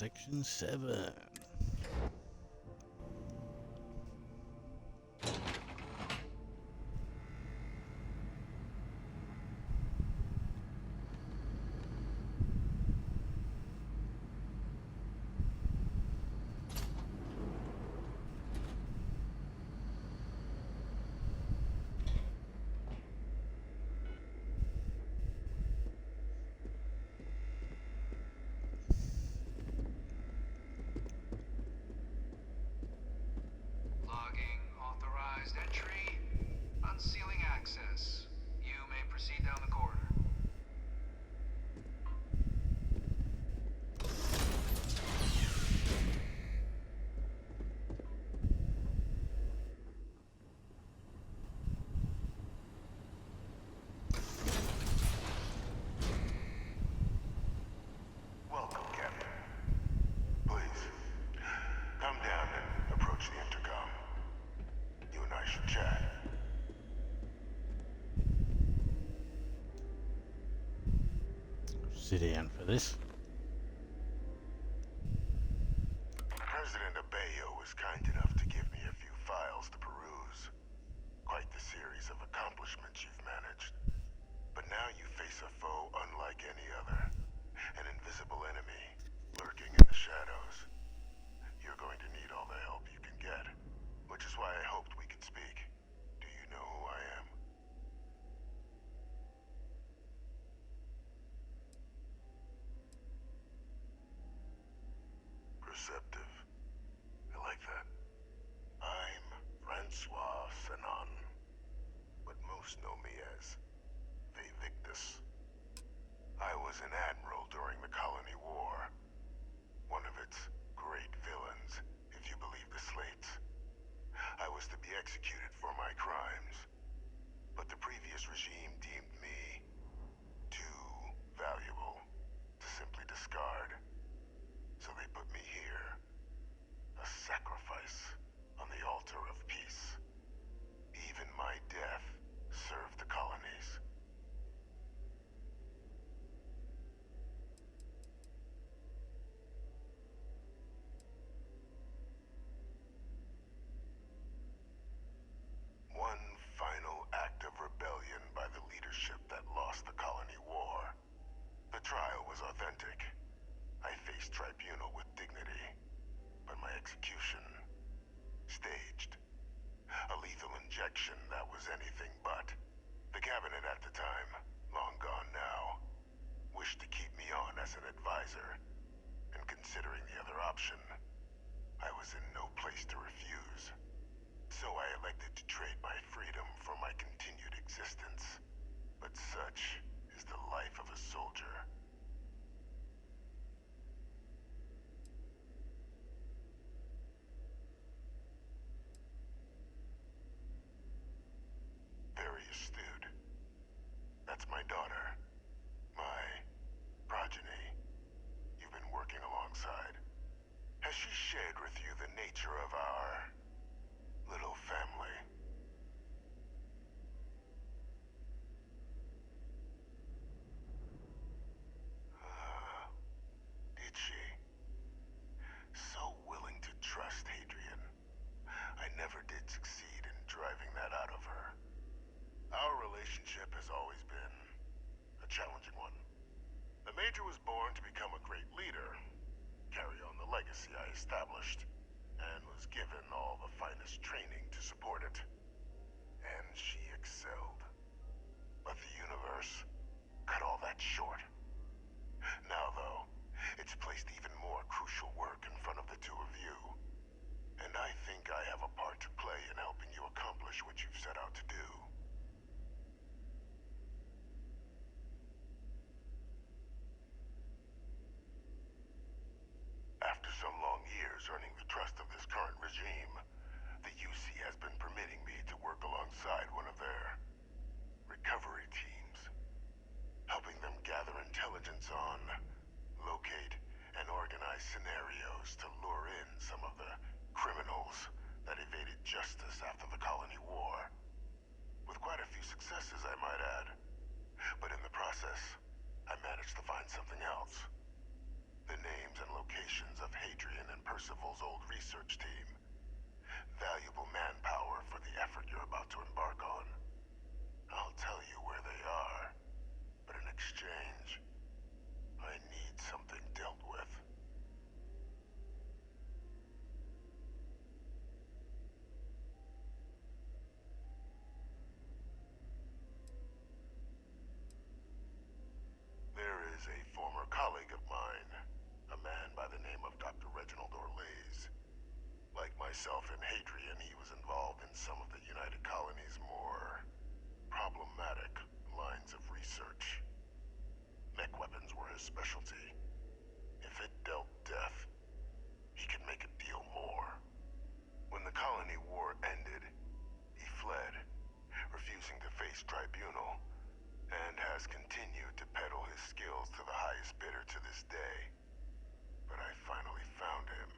Section 7. Logging authorized entry. Unsealing access. You may proceed down the corridor. Welcome, Captain. Please, come down and approach the intercom. You and I should chat. Sit down for this. President Abeyo was kind enough to give me a few files to peruse. Quite the series of accomplishments you've managed. But now you face a foe unlike any other. An invisible enemy, lurking in the shadows. You're going to need all the help you can get. Which is why I hoped we could speak. Do you know who I am? Perceptive. I like that. I'm Francois Sanon, but most know me as Victus. I was an admiral during the Colony War. One of its great villains, if you believe the slates. I was to be executed for my crimes, but the previous regime deemed me too valuable to simply discard. So they put me here, a sacrifice on the altar of peace. Even my death served the colonies. One final act of rebellion by the leadership that lost the Colony War. The trial was authentic. I faced tribunal with dignity, but my execution, staged. A lethal injection that was anything but. The cabinet at the time, long gone now, wished to keep me on as an advisor. And considering the other option, I was in no place to refuse. So I elected to trade my freedom for my continued existence. But such is the life of a soldier. Very astute. That's my daughter. My progeny. You've been working alongside. Has she shared with you the nature of our little family? Did she? So willing to trust Hadrian. I never did succeed in driving that out of her. Our relationship has always been a challenging one. The Major was born to become a great leader, carry on the legacy I established, and was given all the finest training to support it. And she excelled. But the universe cut all that short. Now, though, it's placed even more crucial work in front of the two of you. And I think I have a part to play in helping you accomplish what you've set out to do. After some long years earning the trust of this current regime, the UC has been permitting me to work alongside one of their recovery teams. Percival's old research team. Valuable manpower for the effort you're about to embark on. I'll tell you where they are, but in exchange, I need something dealt with. There is a former colleague of mine, a man by the name of Dr. Reginald Orlaise. Like myself and Hadrian, he was involved in some of the United Colony's more problematic lines of research. Mech weapons were his specialty. If it dealt death, he could make a deal more. When the colony war ended, he fled, refusing to face tribunal, and has continued to peddle his skills to the highest bidder to this day. But I finally found him.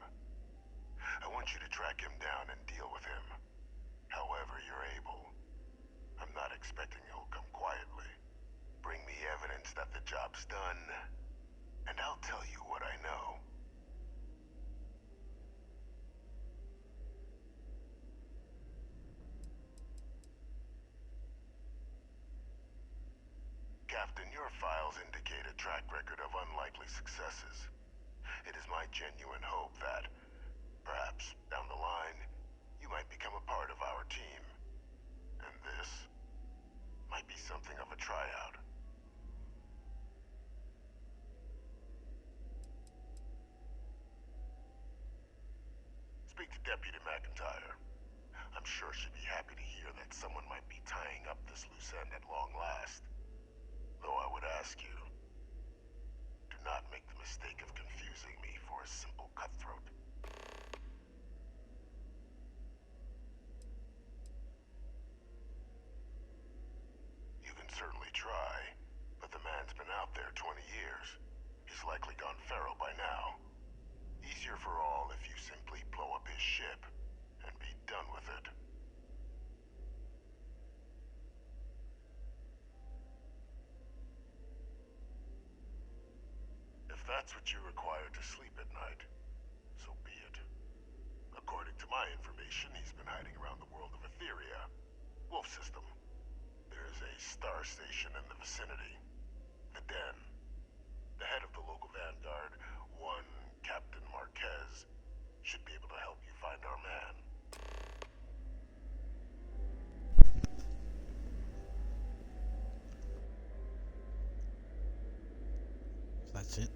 I want you to track him down and deal with him, however you're able. I'm not expecting he'll come quietly. Bring me evidence that the job's done, and I'll tell you what I know. Captain, your files indicate a track record of unlikely successes. It is my genuine hope that, perhaps down the line, you might become a part of our team. And this might be something of a tryout. Speak to Deputy McIntyre. I'm sure she'd be happy to hear that someone might be tying up this loose end at long last. Though I would ask you, do not make the mistake of confusing me for a simple cutthroat. You can certainly try, but the man's been out there 20 years. He's likely gone feral by now. Easier for all if you simply blow up his ship and be done with it. If that's what you require to sleep at night, so be it. According to my information, he's been hiding around the world of Etheria, Wolf System. There's a star station in the vicinity, the Den. The head of the local Vanguard, one Captain Marquez, should be able to help you find our man. That's it.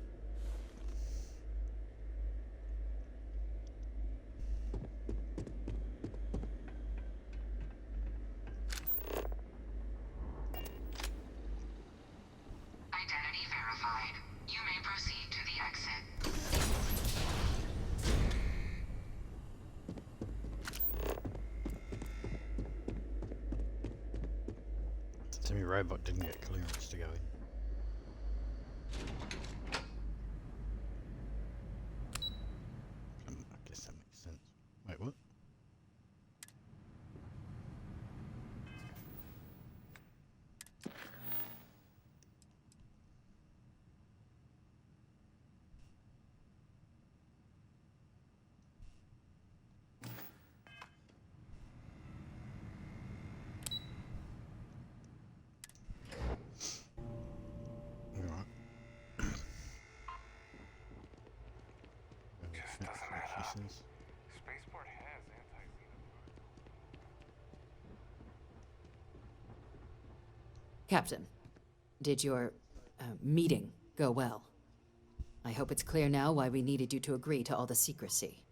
Identity verified. You may proceed to the exit. The Timmy robot didn't get clearance to go in. I guess that makes sense. Wait, what? Just doesn't add up. Spaceport has anti-xenophobe. Captain, did your meeting go well? I hope it's clear now why we needed you to agree to all the secrecy.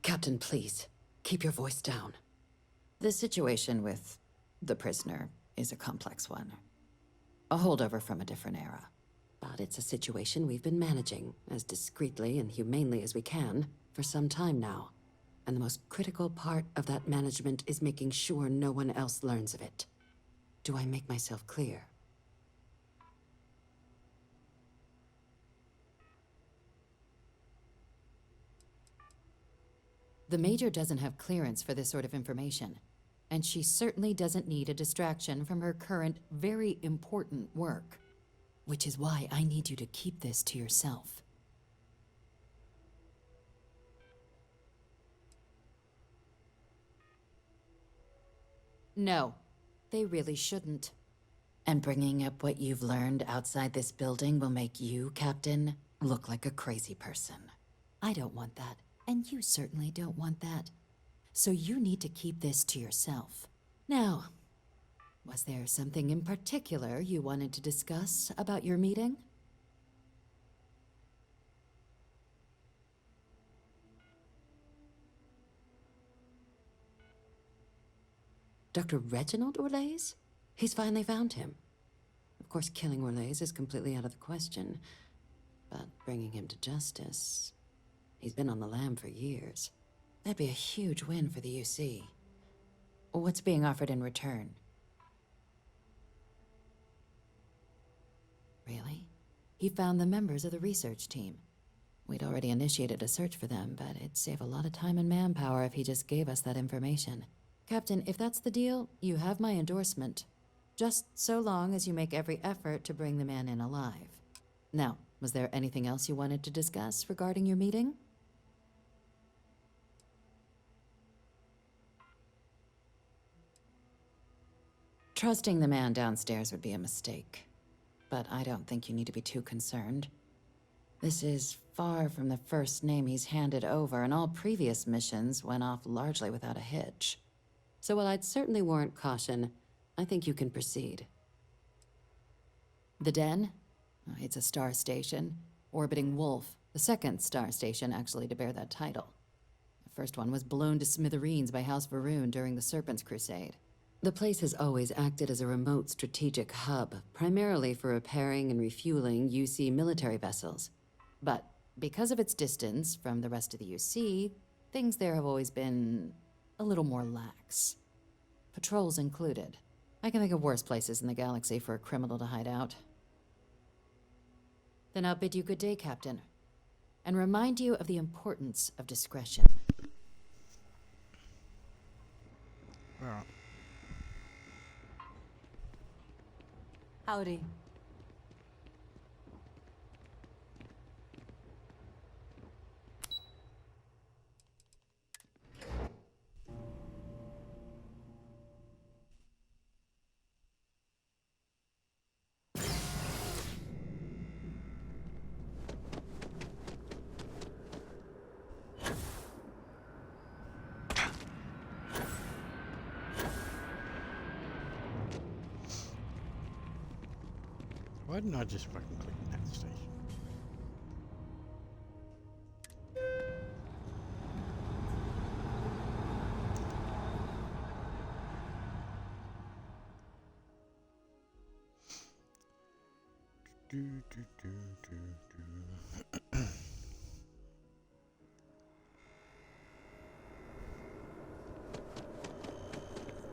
Captain, please, keep your voice down. The situation with the prisoner is a complex one. A holdover from a different era. But it's a situation we've been managing as discreetly and humanely as we can for some time now. And the most critical part of that management is making sure no one else learns of it. Do I make myself clear? The Major doesn't have clearance for this sort of information, and she certainly doesn't need a distraction from her current, very important work. which is why I need you to keep this to yourself. No, they really shouldn't. And bringing up what you've learned outside this building will make you, Captain, look like a crazy person. I don't want that, and you certainly don't want that. So you need to keep this to yourself. Now, was there something in particular you wanted to discuss about your meeting? Dr. Reginald Orlaise? He's finally found him. Of course, killing Orlaise is completely out of the question, but bringing him to justice... He's been on the lam for years. That'd be a huge win for the UC. What's being offered in return? Really? He found the members of the research team. We'd already initiated a search for them, but it'd save a lot of time and manpower if he just gave us that information. Captain, if that's the deal, you have my endorsement. Just so long as you make every effort to bring the man in alive. Now, was there anything else you wanted to discuss regarding your meeting? Trusting the man downstairs would be a mistake. But I don't think you need to be too concerned. This is far from the first name he's handed over, and all previous missions went off largely without a hitch. So while I'd certainly warrant caution, I think you can proceed. The Den? It's a star station. Orbiting Wolf, the second star station actually to bear that title. The first one was blown to smithereens by House Varun during the Serpent's Crusade. The place has always acted as a remote strategic hub, primarily for repairing and refueling UC military vessels. But because of its distance from the rest of the UC, things there have always been a little more lax. Patrols included. I can think of worse places in the galaxy for a criminal to hide out. Then I'll bid you good day, Captain, and remind you of the importance of discretion. Alright. Howdy. Why didn't I just fucking click that station? Do, do, do, do, do.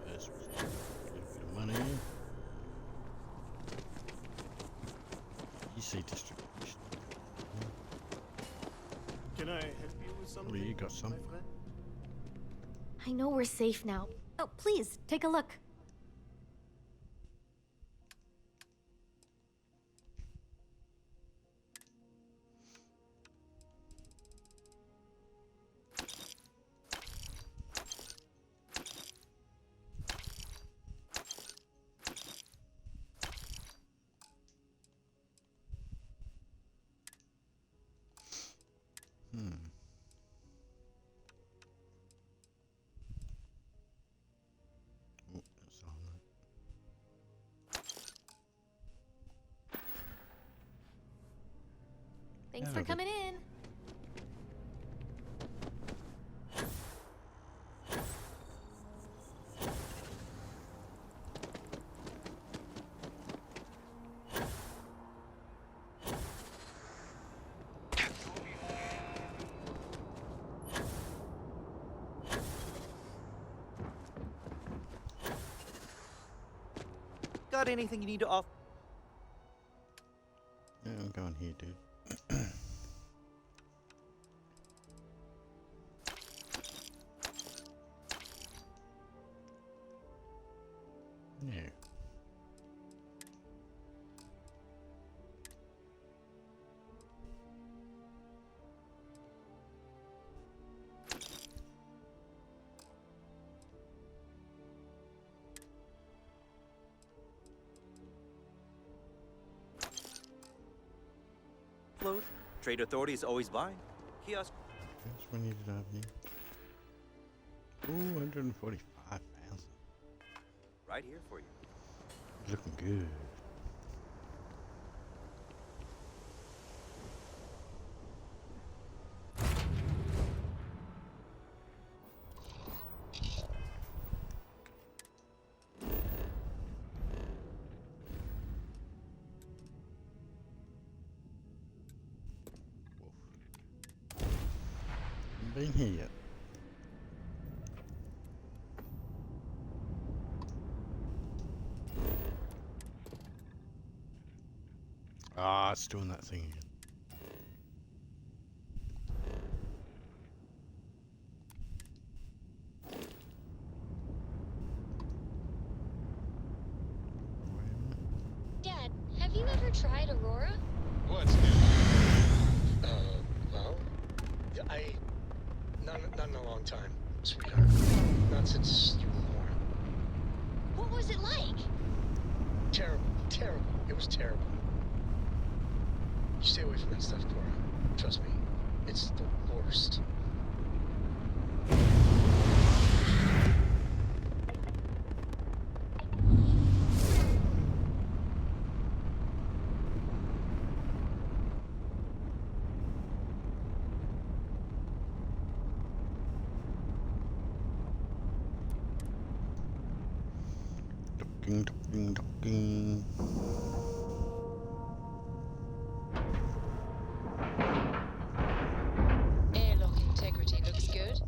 This was a little bit of money. EC distribution. Can I help you with something? Well, you got some. my friend? I know we're safe now. Oh, please, take a look. Oh, that's all right. Thanks Hello for there. coming in. Got anything you need to offer? Yeah, I'm going here, dude. Yeah. offload. Trade authorities always buy. Kiosk. That's what we needed out here. Ooh, 145,000. Right here for you. Looking good. Been here yet. Ah, it's doing that thing again. Dad, have you ever tried Aurora? What's new? Well, not in a long time, sweetheart. Not since you were born. What was it like? Terrible. It was terrible. You stay away from that stuff, Cora. Trust me, it's the worst. Docking. Airlock integrity looks good.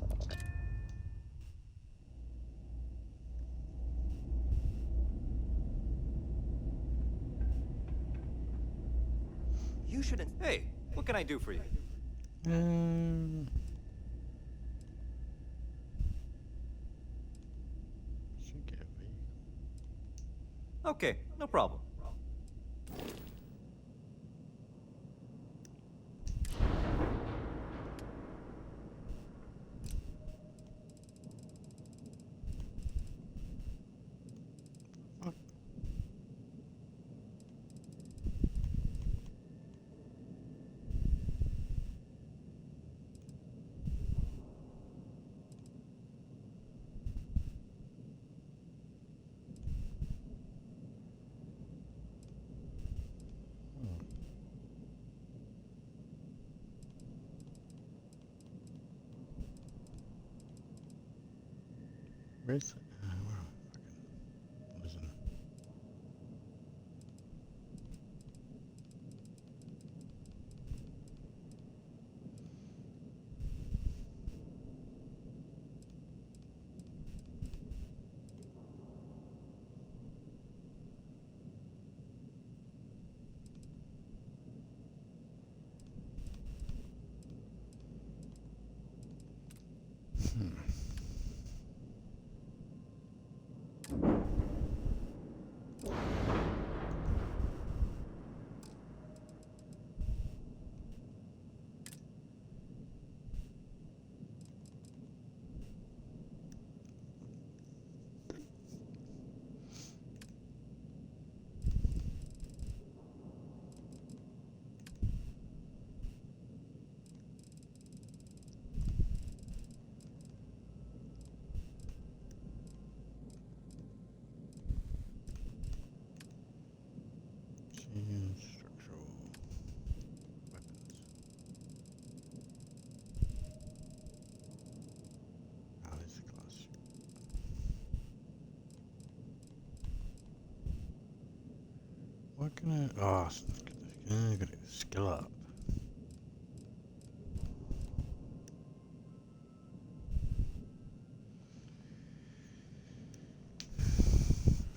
You shouldn't. Hey, what can I do for you? Should get a vehicle. Okay, no problem. Fuck. Where's where am I fucking losing? Change structural weapons. Ah, this is a class shoot. What can I? Oh, I gotta skill up.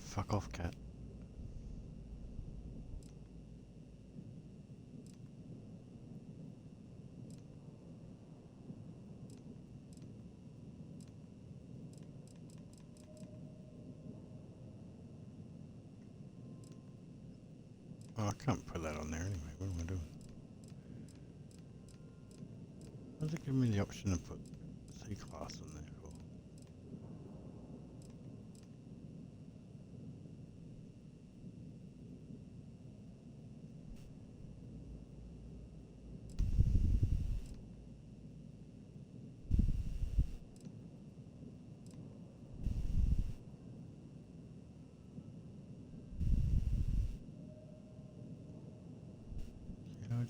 Fuck off, cat. Oh, I can't put that on there anyway. What am I doing? Why does it give me the option to put C-class on there for?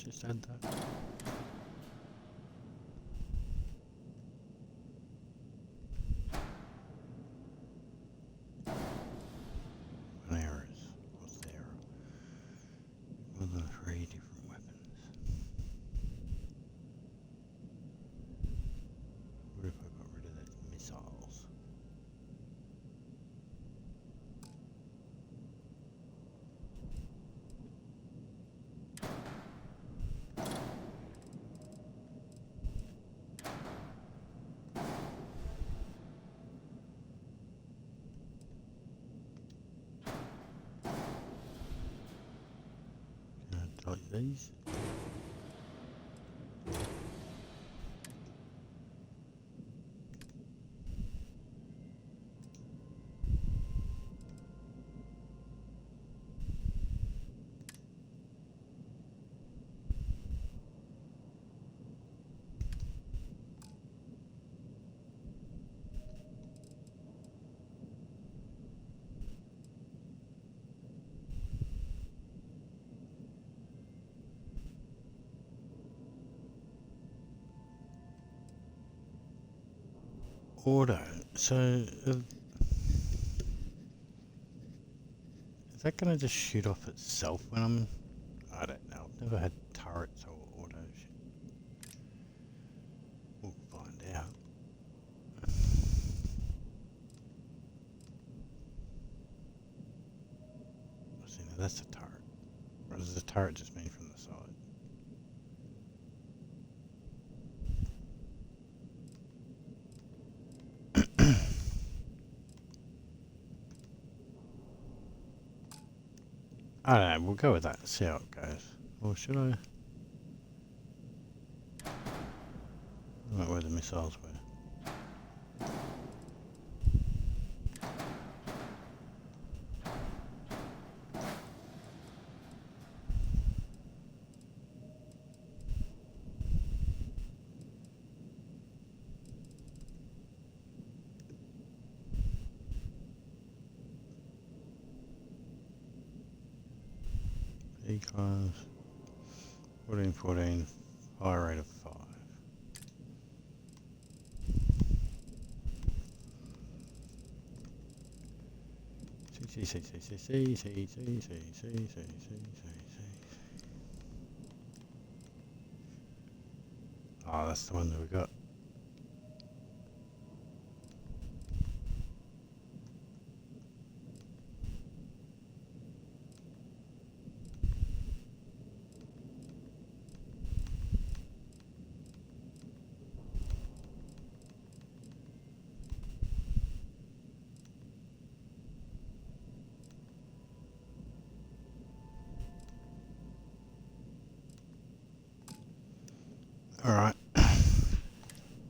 just add that. An arrows. What's the arrow? More than 3 different weapons. What if I got rid of those missiles? Like these. Auto. So, is that going to just shoot off itself when I'm... I don't know. I've never had turrets or auto shit. We'll find out. See, now that's a turret. Or does the turret just mean from the side? I don't know, we'll go with that and see how it goes. Or should I? I don't know where the missiles were. Class 14, fire rate of 5. Oh, that's the one that we got. Alright.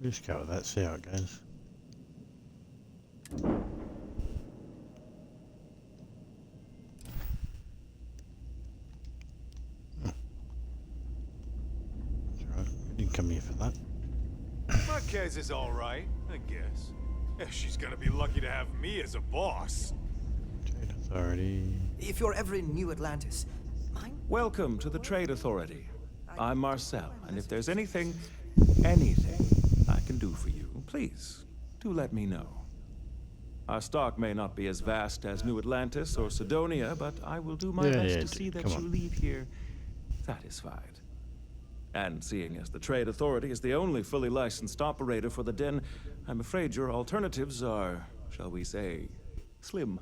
Just go with that, see how it goes. That's right, we didn't come here for that. Marquez is alright, I guess. She's gonna be lucky to have me as a boss. Trade Authority. If you're ever in New Atlantis, Welcome to the Trade Authority. I'm Marcel, and if there's anything I can do for you, please, do let me know. Our stock may not be as vast as New Atlantis or Sidonia, but I will do my best to see that you leave here satisfied. And seeing as the Trade Authority is the only fully licensed operator for the Den, I'm afraid your alternatives are, shall we say, slim.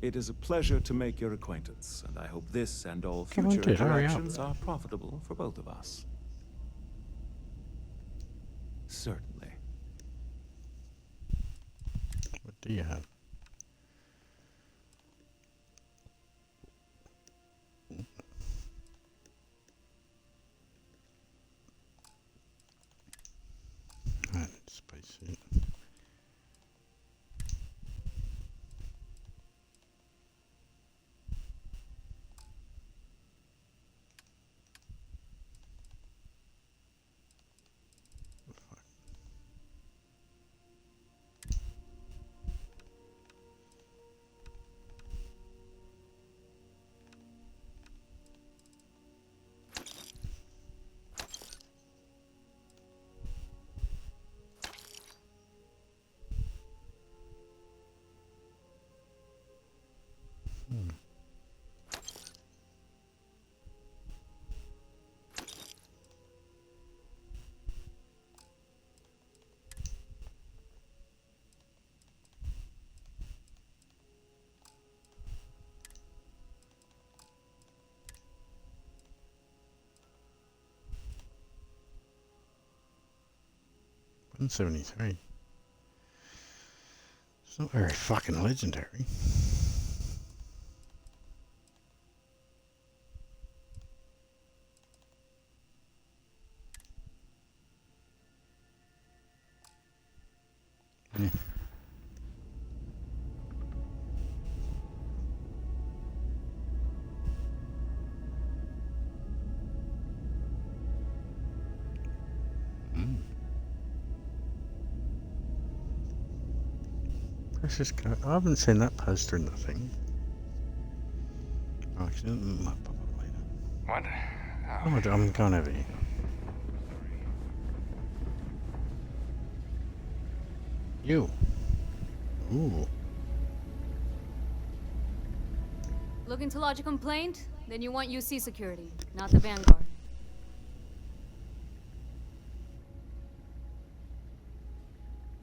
It is a pleasure to make your acquaintance, and I hope this and all future interactions are profitable for both of us. Certainly. What do you have? Alright, spacesuit. 173. It's not very fucking legendary. Yeah. Precious code. I haven't seen that poster in the thing. Oh, actually, it might pop up later. What? Oh, I'm going over here. You. Ooh. Looking to lodge a complaint? Then you want UC security, not the Vanguard.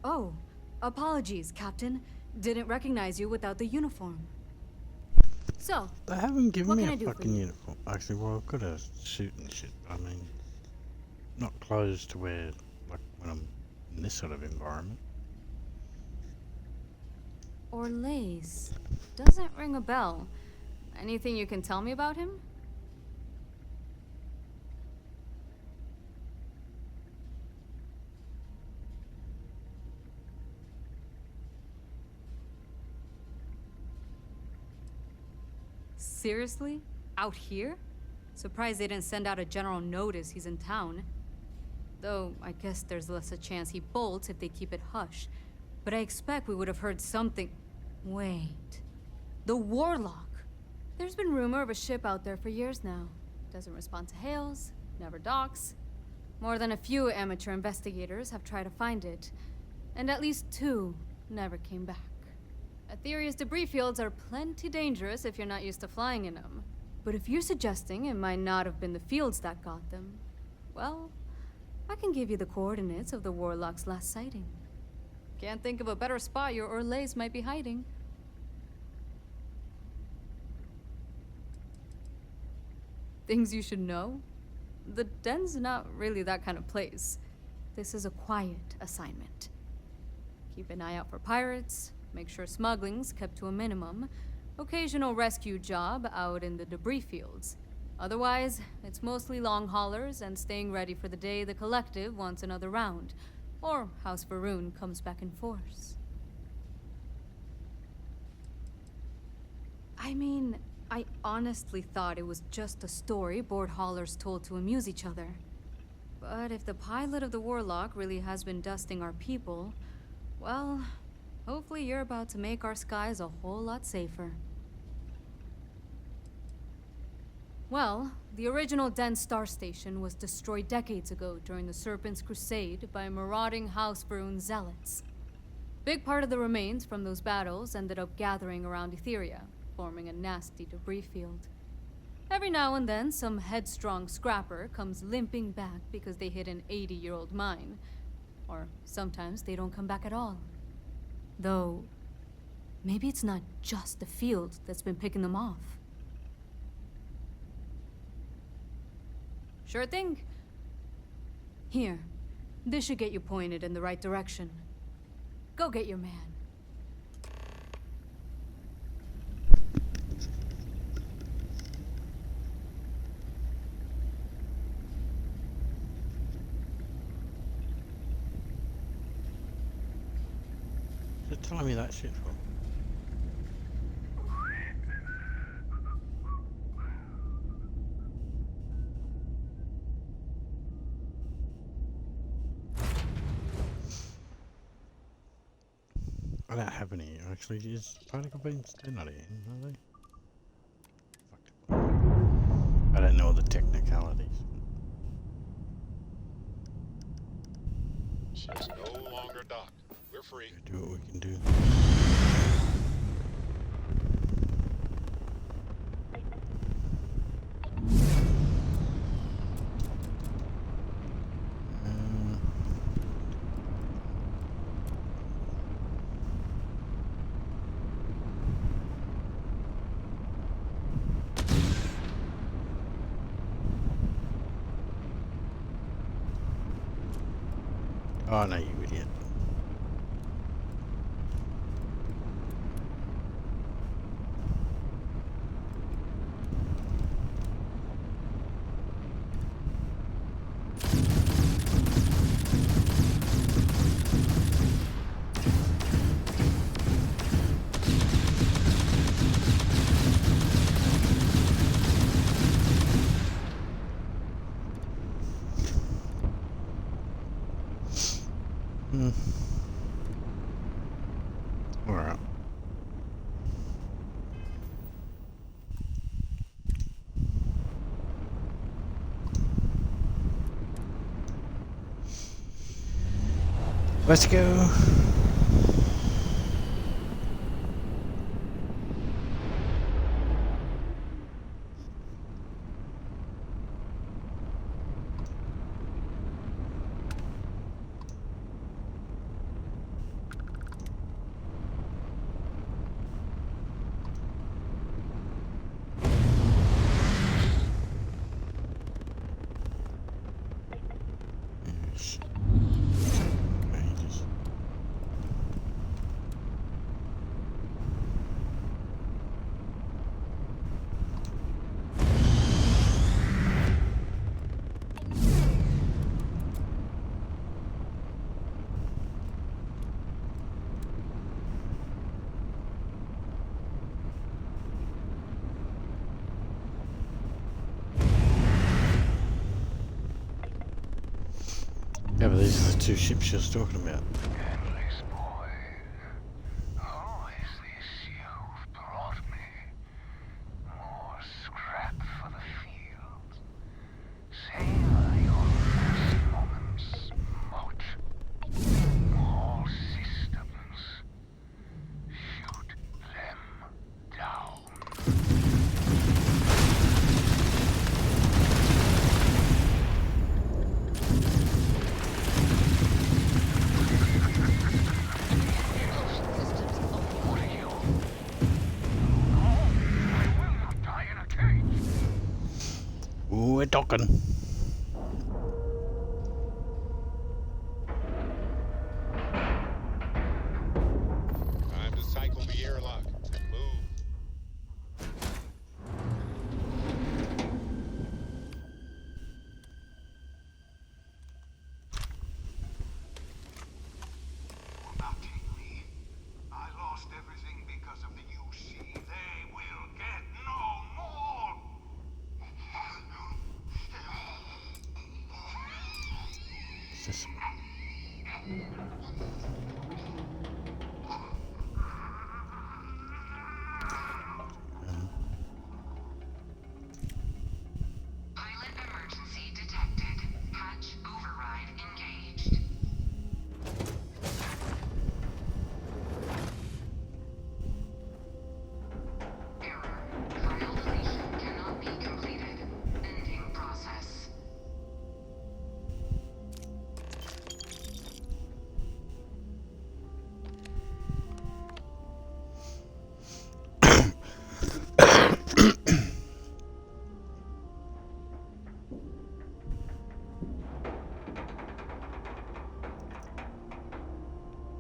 Oh, apologies, Captain. Didn't recognize you without the uniform. So, They haven't given me can I a do for fucking you? uniform. Actually, well, I've got a suit and shit. I mean, not clothes to wear like when I'm in this sort of environment. Orlaise. Doesn't ring a bell. Anything you can tell me about him? Seriously? Out here? Surprised they didn't send out a general notice he's in town. Though, I guess there's less a chance he bolts if they keep it hush. But I expect we would have heard something. Wait. The Warlock! There's been rumor of a ship out there for years now. Doesn't respond to hails, never docks. More than a few amateur investigators have tried to find it. And at least 2 never came back. Aetheria's debris fields are plenty dangerous if you're not used to flying in them. But if you're suggesting it might not have been the fields that got them, well, I can give you the coordinates of the Warlock's last sighting. Can't think of a better spot your Orlaise might be hiding. Things you should know? The den's not really that kind of place. This is a quiet assignment. Keep an eye out for pirates, make sure smuggling's kept to a minimum, occasional rescue job out in the debris fields. Otherwise, it's mostly long haulers and staying ready for the day the Collective wants another round, or House Varun comes back in force. I mean, I honestly thought it was just a story board haulers told to amuse each other. But if the pilot of the Warlock really has been dusting our people, well, hopefully you're about to make our skies a whole lot safer. Well, the original Den Star Station was destroyed decades ago during the Serpent's Crusade by marauding House Varun zealots. Big part of the remains from those battles ended up gathering around Aetheria, forming a nasty debris field. Every now and then, some headstrong scrapper comes limping back because they hit an 80-year-old mine. Or sometimes they don't come back at all. Though, maybe it's not just the field that's been picking them off. Sure thing. Here, this should get you pointed in the right direction. Go get your man. Just telling me that shit for. I don't have any actually. Is particle beams? They're not in, are they? Fuck it. I don't know all the technicalities. Ship's no longer docked. We're free. Do what we can do. Oh no, you idiot. Let's go. Yes. Ages. Yeah, but these are the two ships she was talking about. Endless boy. Who is this you've brought me? More scrap for the field. Savor your last moments, Moat. All systems. Shoot them down. Ooh, we're talking. Time to cycle the airlock and move. Not take me. I lost everything because of the UC. They will get no more. It's just... Pilot emergency detected. Hatch override engaged. Error. File deletion cannot be completed. Ending process.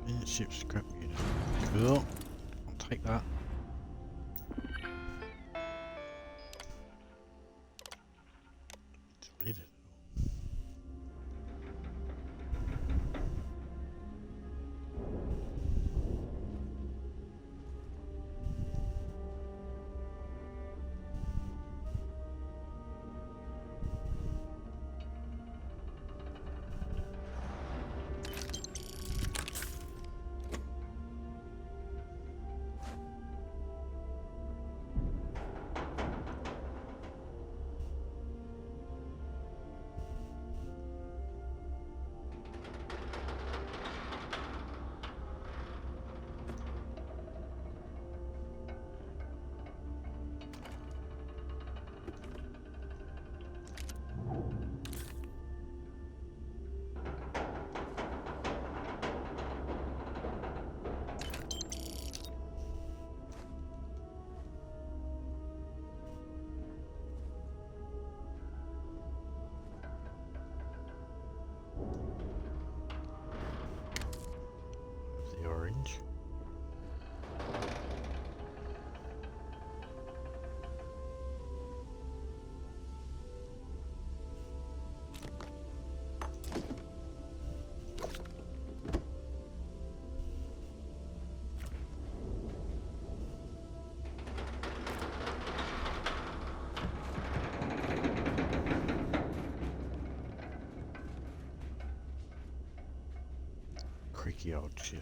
Yeah, ship scrap unit. Cool. I'll take that. Delete it. The orange. Creaky old shit.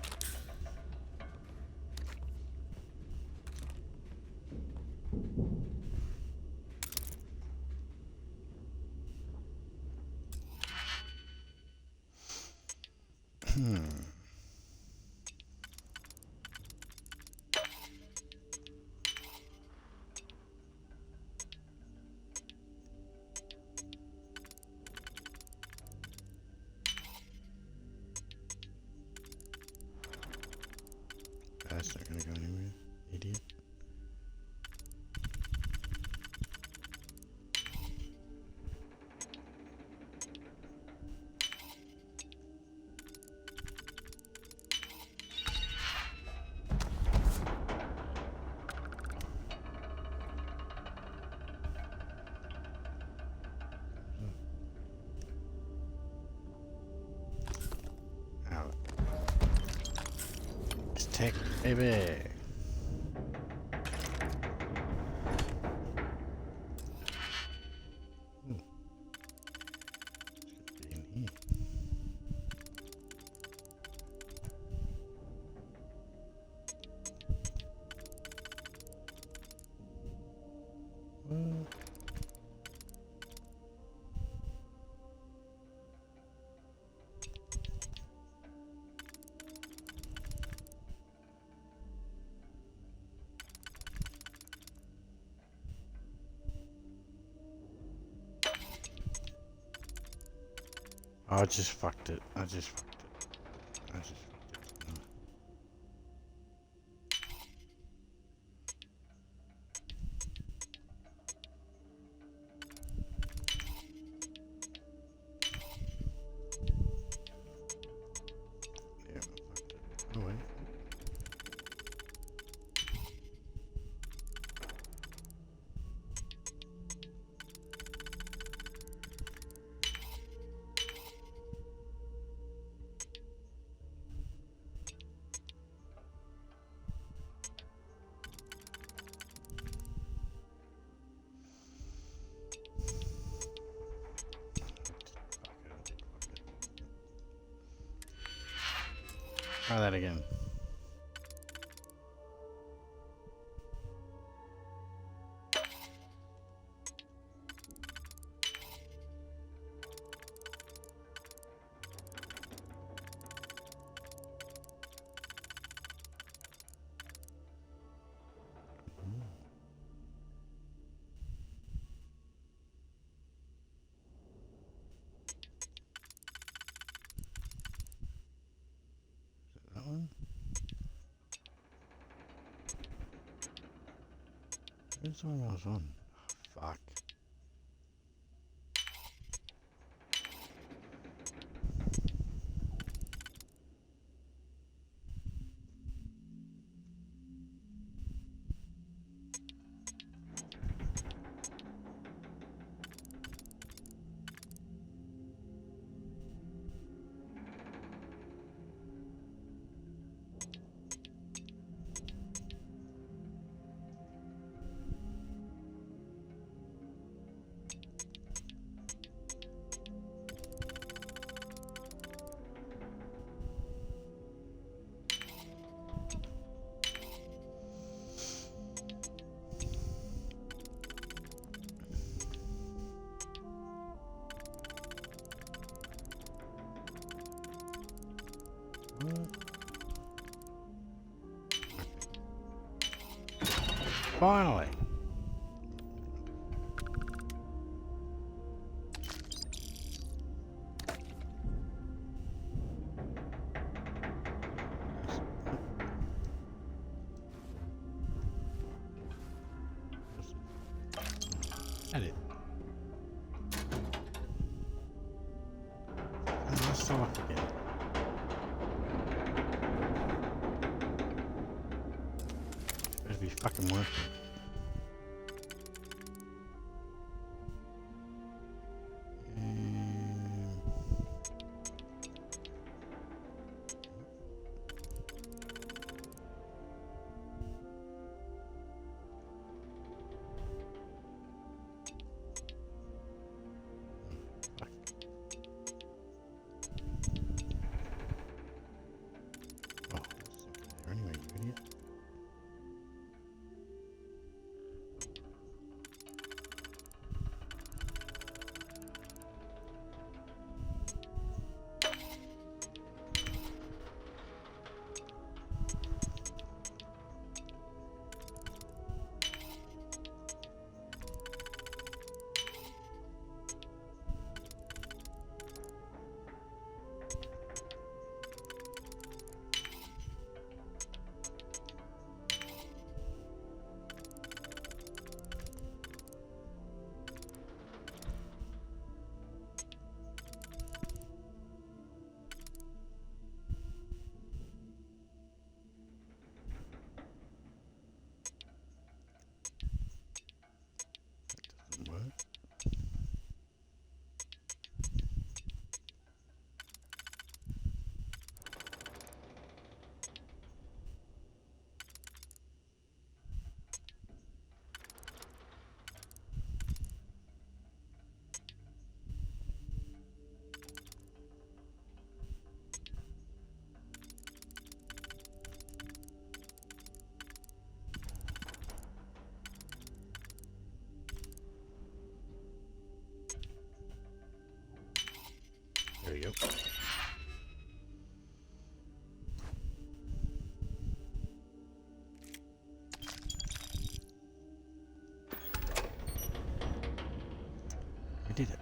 area, idiot. Out. It's tech, baby. I just fucked it. I just fucked it. I just fucked it. Yeah, I fucked it. Oh wait. Try that again. That one? Where's the one I was on? Oh, fuck. Finally. Edit. Let's start off again. Better be fucking working. There you go. We did it.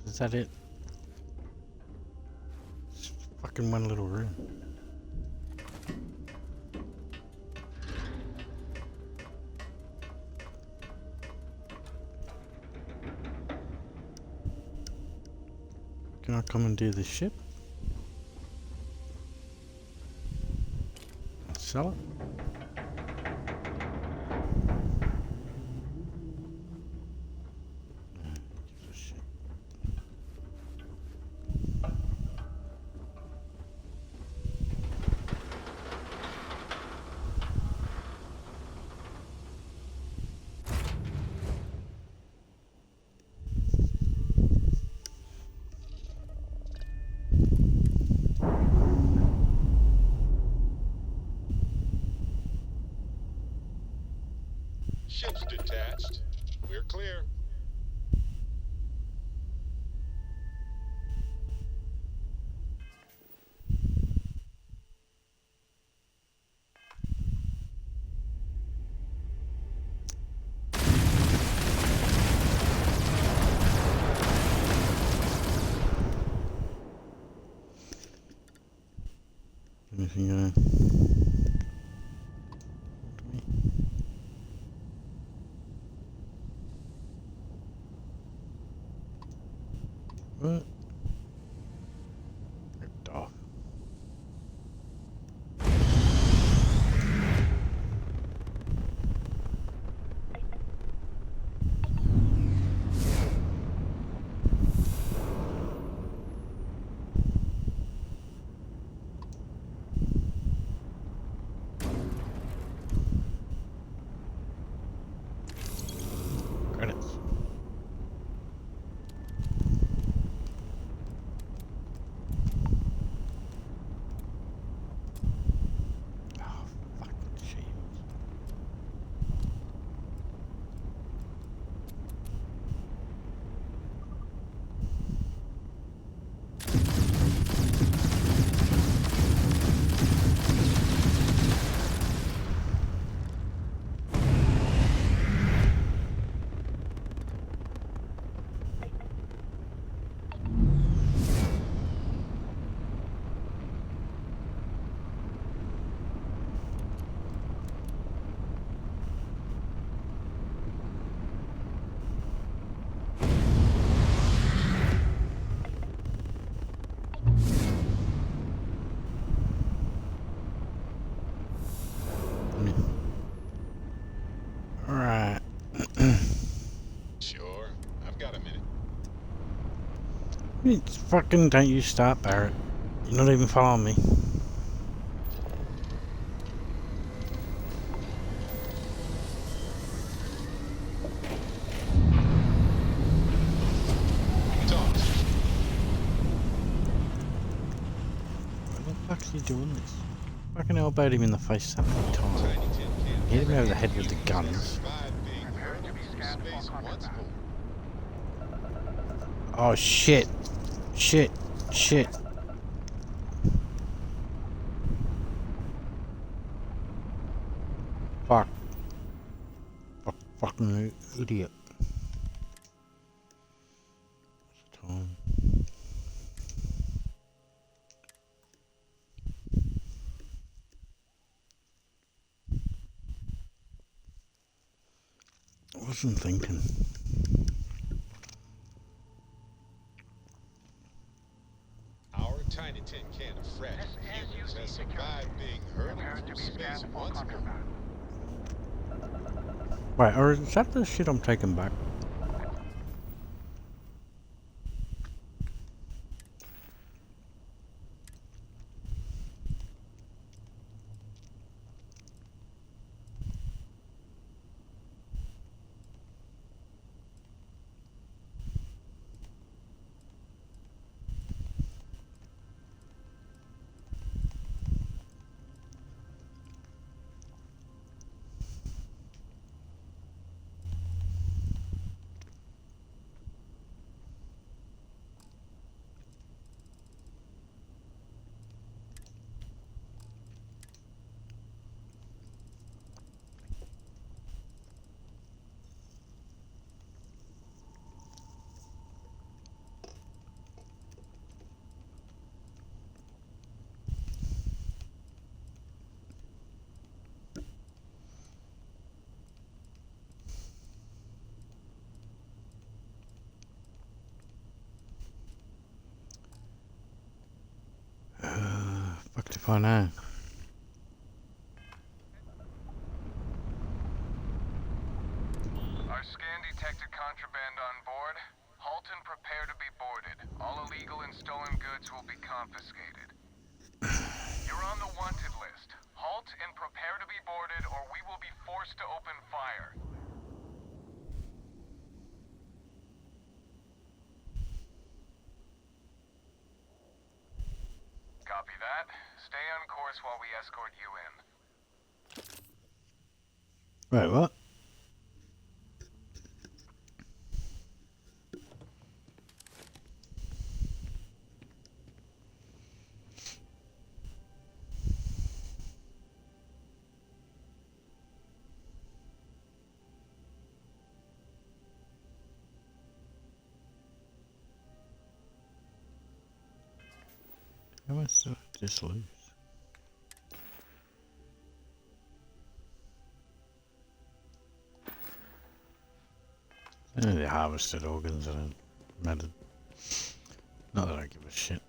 Is that it? It's fucking one little room. Can I commandeer the ship? And sell it? Ship's detached. We're clear. Anything gonna what? Ripped off. Credits. Oh, fucking shields. Alright. Sure. I've got a minute. It's fucking don't you start, Barrett. You're not even following me. Why the fuck's he doing this? Fucking elbowed him in the face so many times. Hit him over the head with the guns. Oh shit. Shit. Shit. Fuck. Fucking idiot. What's the time? wasn't thinking. Our tiny tin can of fragile humans has survived being hurled through space once more. Wait, or is that the shit I'm taking back? Fucked if I know. Our scan detected contraband on board. Halt and prepare to be boarded. All illegal and stolen goods will be confiscated. You're on the wanted list. Halt and prepare to be boarded, or we will be forced to open fire. Copy that. Stay on course while we escort you in. Right, what? How much did I just lose? Only the harvested organs that mattered. Not that I give a shit.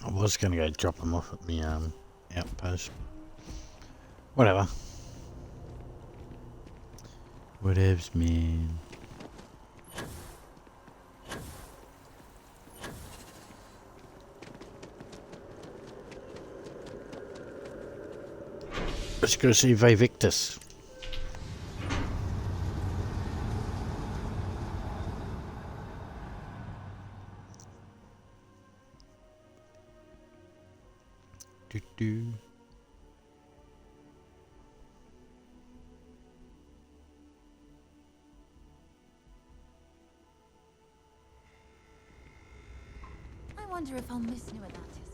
I was gonna go drop them off at my outpost. Whatever. Whatevs, man. Let's go see Victus. Do. I wonder if I'll miss New Atlantis.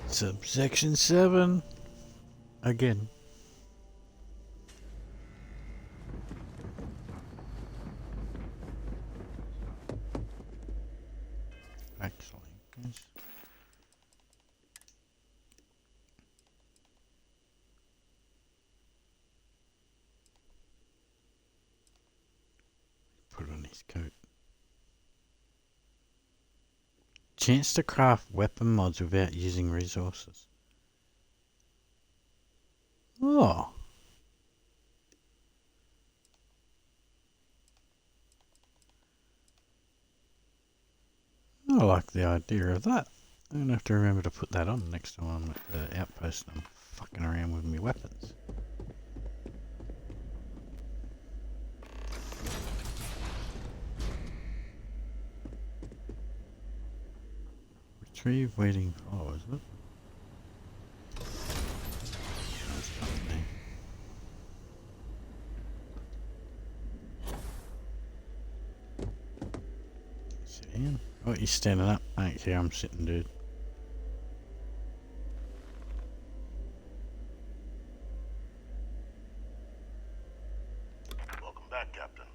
Subsection 7. Again. Actually, yes. Put on his coat. Chance to craft weapon mods without using resources. Oh. I like the idea of that. I'm going to have to remember to put that on next time I'm at the outpost and I'm fucking around with my weapons. Retrieve waiting. Oh, is it? That's not me. Let's see Damn. Oh, he's standing up. Actually, I'm sitting, dude. Welcome back, Captain.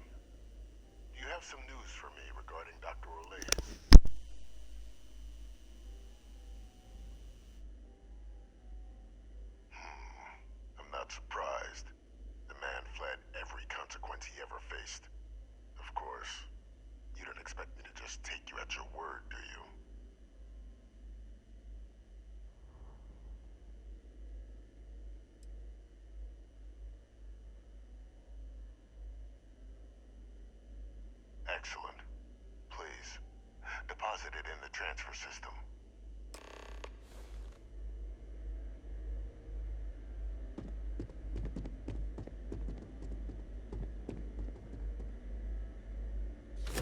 Do you have some news for me regarding Dr. O'Leary? I'm not surprised. The man fled every consequence he ever faced. Of course, you don't expect me to just take you at your word, do you? Excellent. Please, deposit it in the transfer system.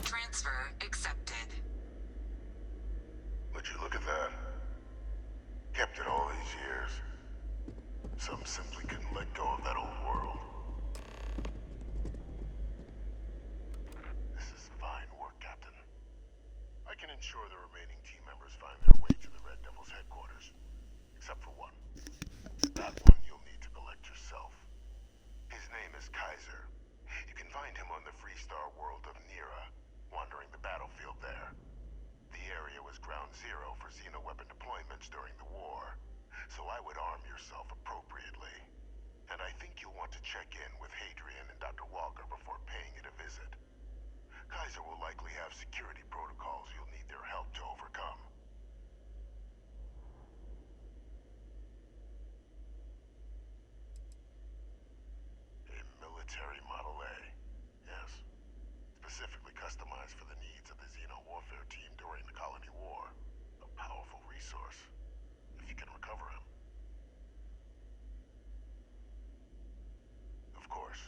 Transfer accepted. Would you look at that? Kept it all these years. Some simply couldn't let go of that old world. This is fine work, Captain. I can ensure the remaining team members find their way to the Red Devil's headquarters. Except for one. That one you'll need to collect yourself. His name is Kaiser. You can find him on the Freestar world of Nira, wandering the battlefield there. The area was ground zero for xeno-weapon deployments during the war, so I would arm yourself appropriately. And I think you'll want to check in with Hadrian and Dr. Walker before paying it a visit. Kaiser will likely have security protocols you'll need their help to overcome. A military Model A, yes. Specifically customized for the needs of the Xeno warfare team during the Colony War. A powerful resource, if you can recover him. Of course.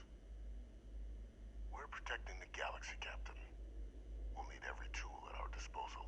We're protecting the galaxy, Captain. We'll need every tool at our disposal.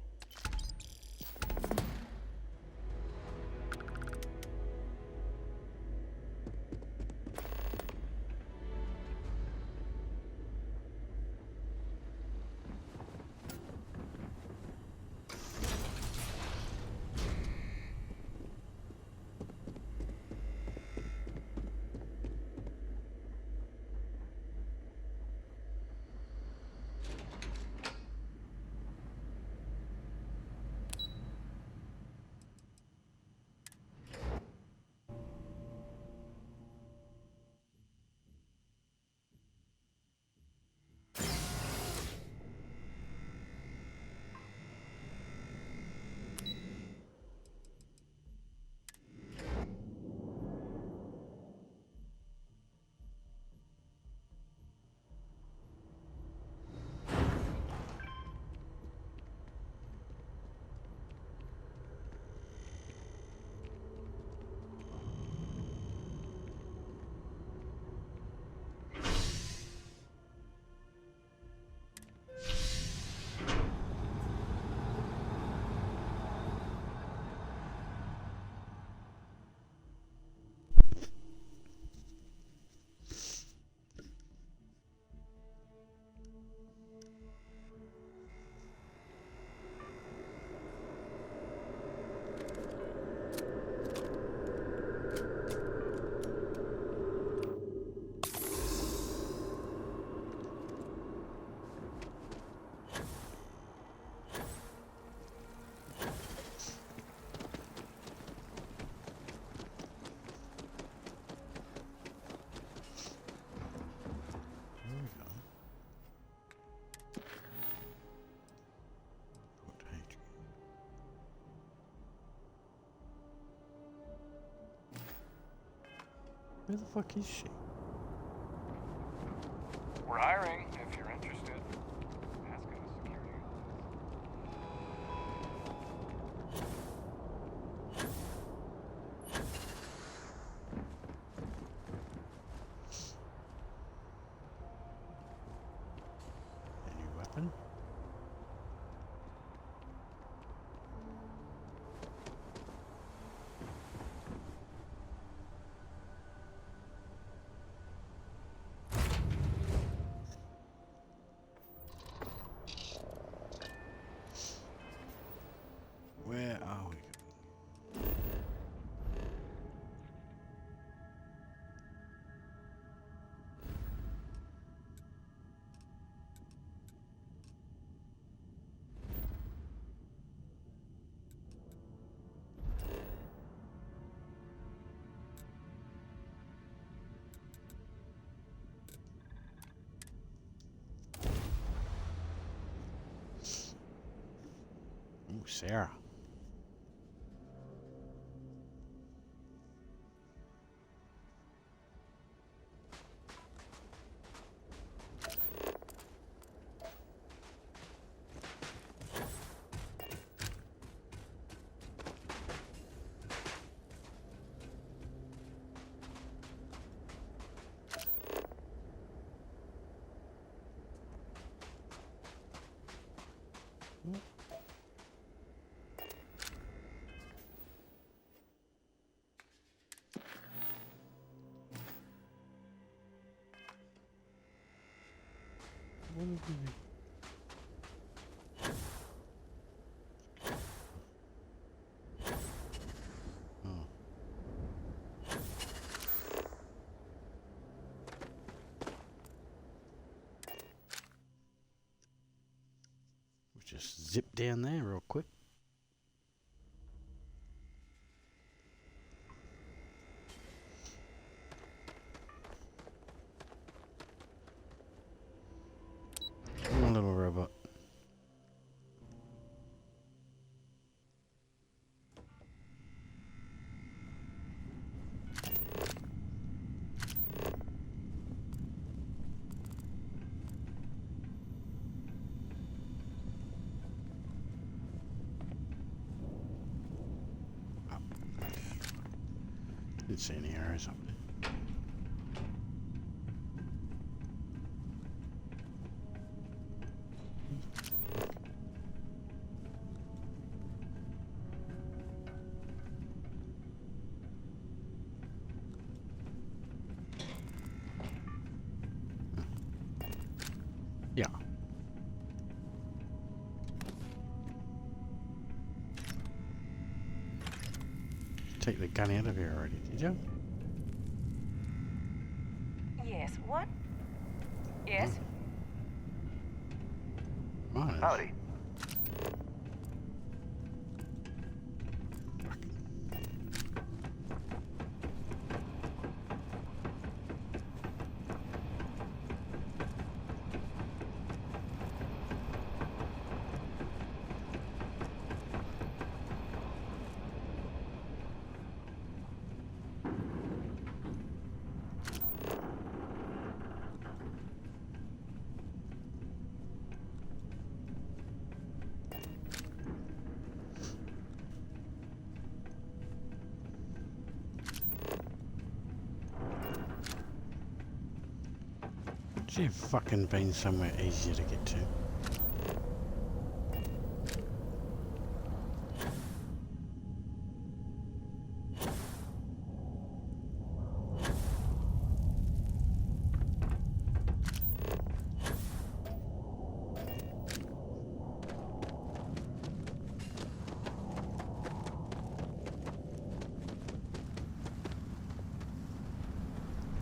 Where the fuck is she? We're hiring, if you're interested. Asking the security. Any weapon? Sarah. Just zip down there real quick. Come on, little robot. Didn't see any arrows up there. Yeah. Take the gun out of here already, did you? Yes, what? Yes? Right. Howdy. Should have fucking been somewhere easier to get to.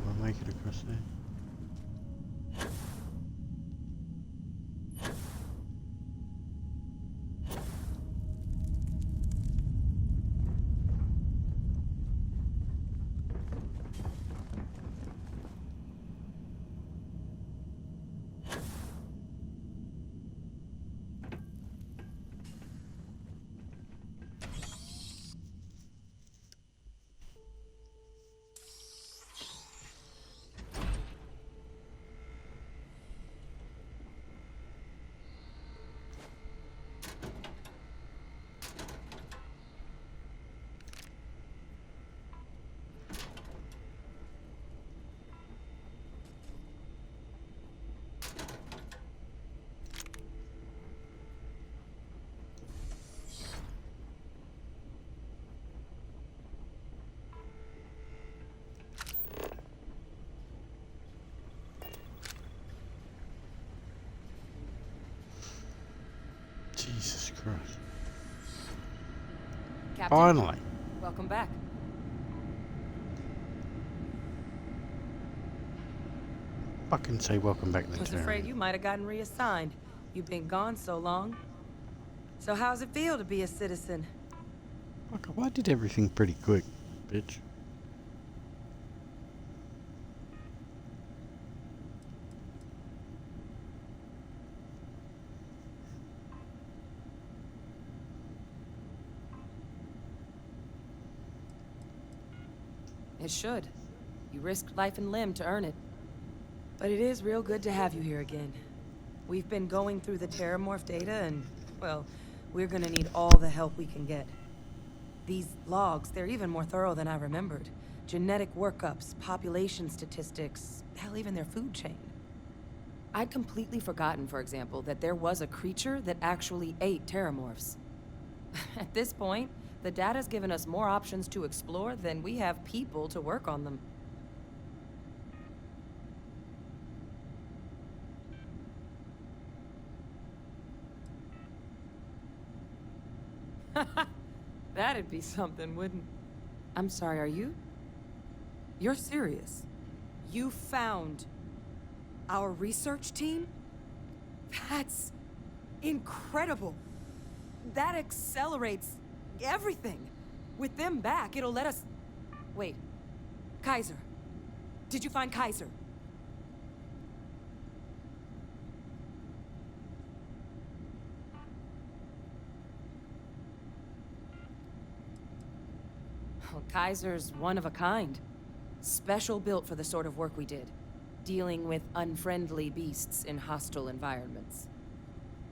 We'll make it across there. Jesus Christ. Captain, Finally. welcome back. Fucking say welcome back then. Was afraid you might have gotten reassigned. You've been gone so long. So how's it feel to be a citizen? Fuck, I did everything pretty quick, bitch. It should. You risked life and limb to earn it. But it is real good to have you here again. We've been going through the Terramorph data and, well, we're gonna need all the help we can get. These logs, they're even more thorough than I remembered. Genetic workups, population statistics, hell, even their food chain. I'd completely forgotten, for example, that there was a creature that actually ate Terramorphs. At this point, the data's given us more options to explore than we have people to work on them. That'd be something, wouldn't... I'm sorry, are you? You're serious? You found our research team? That's incredible. That accelerates everything. With them back, it'll let us... Wait. Kaiser. Did you find Kaiser? Well, Kaiser's one of a kind. Special built for the sort of work we did. Dealing with unfriendly beasts in hostile environments.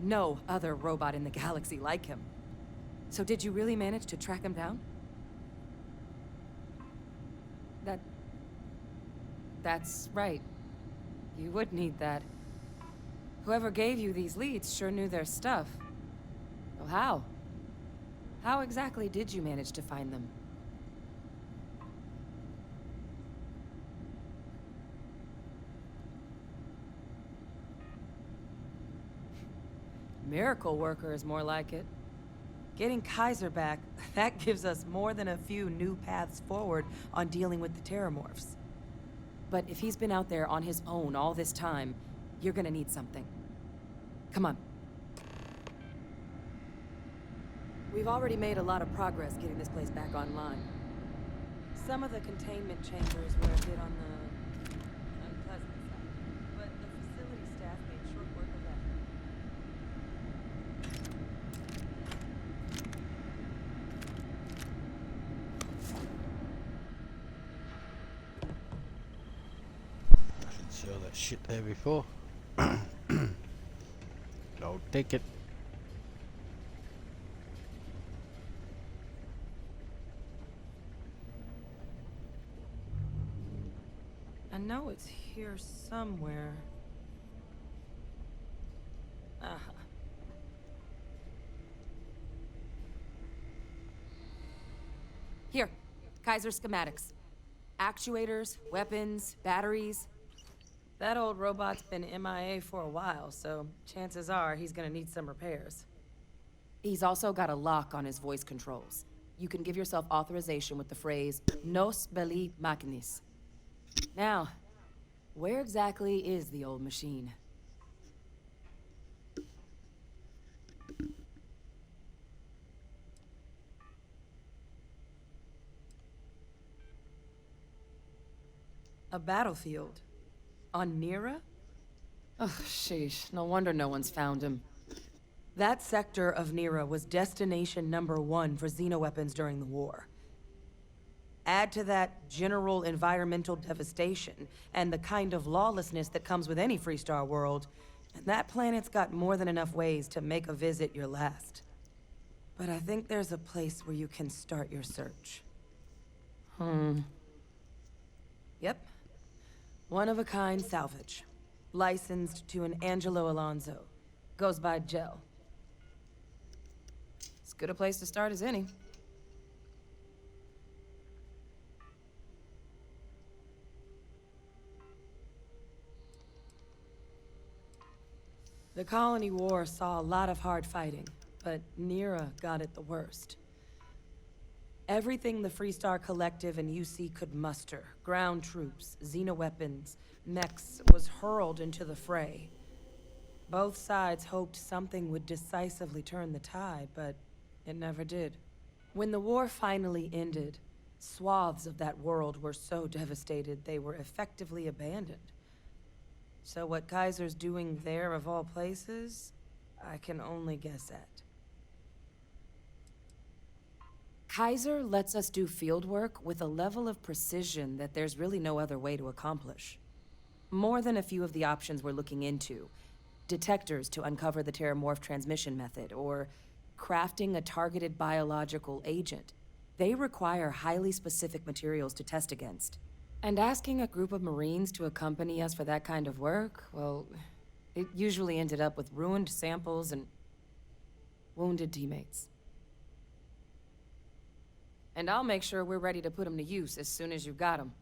No other robot in the galaxy like him. So did you really manage to track him down? That's right. You would need that. Whoever gave you these leads sure knew their stuff. Well, how? How exactly did you manage to find them? Miracle worker is more like it. Getting Kaiser back, that gives us more than a few new paths forward on dealing with the Terramorphs. But if he's been out there on his own all this time, you're gonna need something. Come on. We've already made a lot of progress getting this place back online. Some of the containment chambers were a bit on the unpleasant side, but the facility staff made short work of that. I should see all that shit there before. Don't take it. I know it's here somewhere. Here, Kaiser schematics. Actuators, weapons, batteries. That old robot's been MIA for a while, so chances are he's gonna need some repairs. He's also got a lock on his voice controls. You can give yourself authorization with the phrase, Nos belli machinis. Now, where exactly is the old machine? A battlefield? On Nira? Oh, sheesh. No wonder no one's found him. That sector of Nira was destination #1 for xenoweapons during the war. Add to that general environmental devastation and the kind of lawlessness that comes with any Freestar world, and that planet's got more than enough ways to make a visit your last. But I think there's a place where you can start your search. Yep. One-of-a-kind salvage. Licensed to an Angelo Alonso. Goes by Gel. As good a place to start as any. The Colony War saw a lot of hard fighting, but Nira got it the worst. Everything the Freestar Collective and UC could muster, ground troops, xenoweapons, mechs, was hurled into the fray. Both sides hoped something would decisively turn the tide, but it never did. When the war finally ended, swaths of that world were so devastated they were effectively abandoned. So what Kaiser's doing there of all places, I can only guess at. Kaiser lets us do field work with a level of precision that there's really no other way to accomplish. More than a few of the options we're looking into. Detectors to uncover the Terramorph transmission method, or crafting a targeted biological agent. They require highly specific materials to test against. And asking a group of Marines to accompany us for that kind of work, well, it usually ended up with ruined samples and wounded teammates. And I'll make sure we're ready to put them to use as soon as you've got them.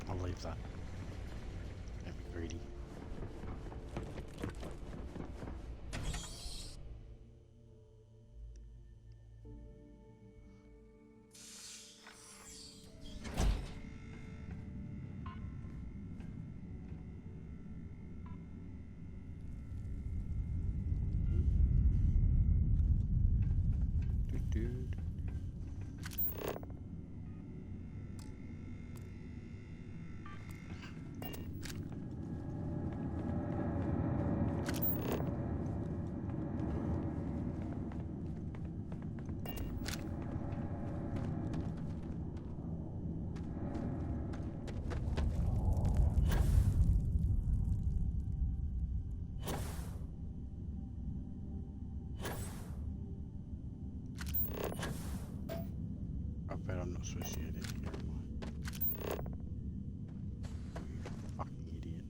I'll leave that. Don't be greedy. Dude. I bet I'm not associated here, am I? Fucking idiot.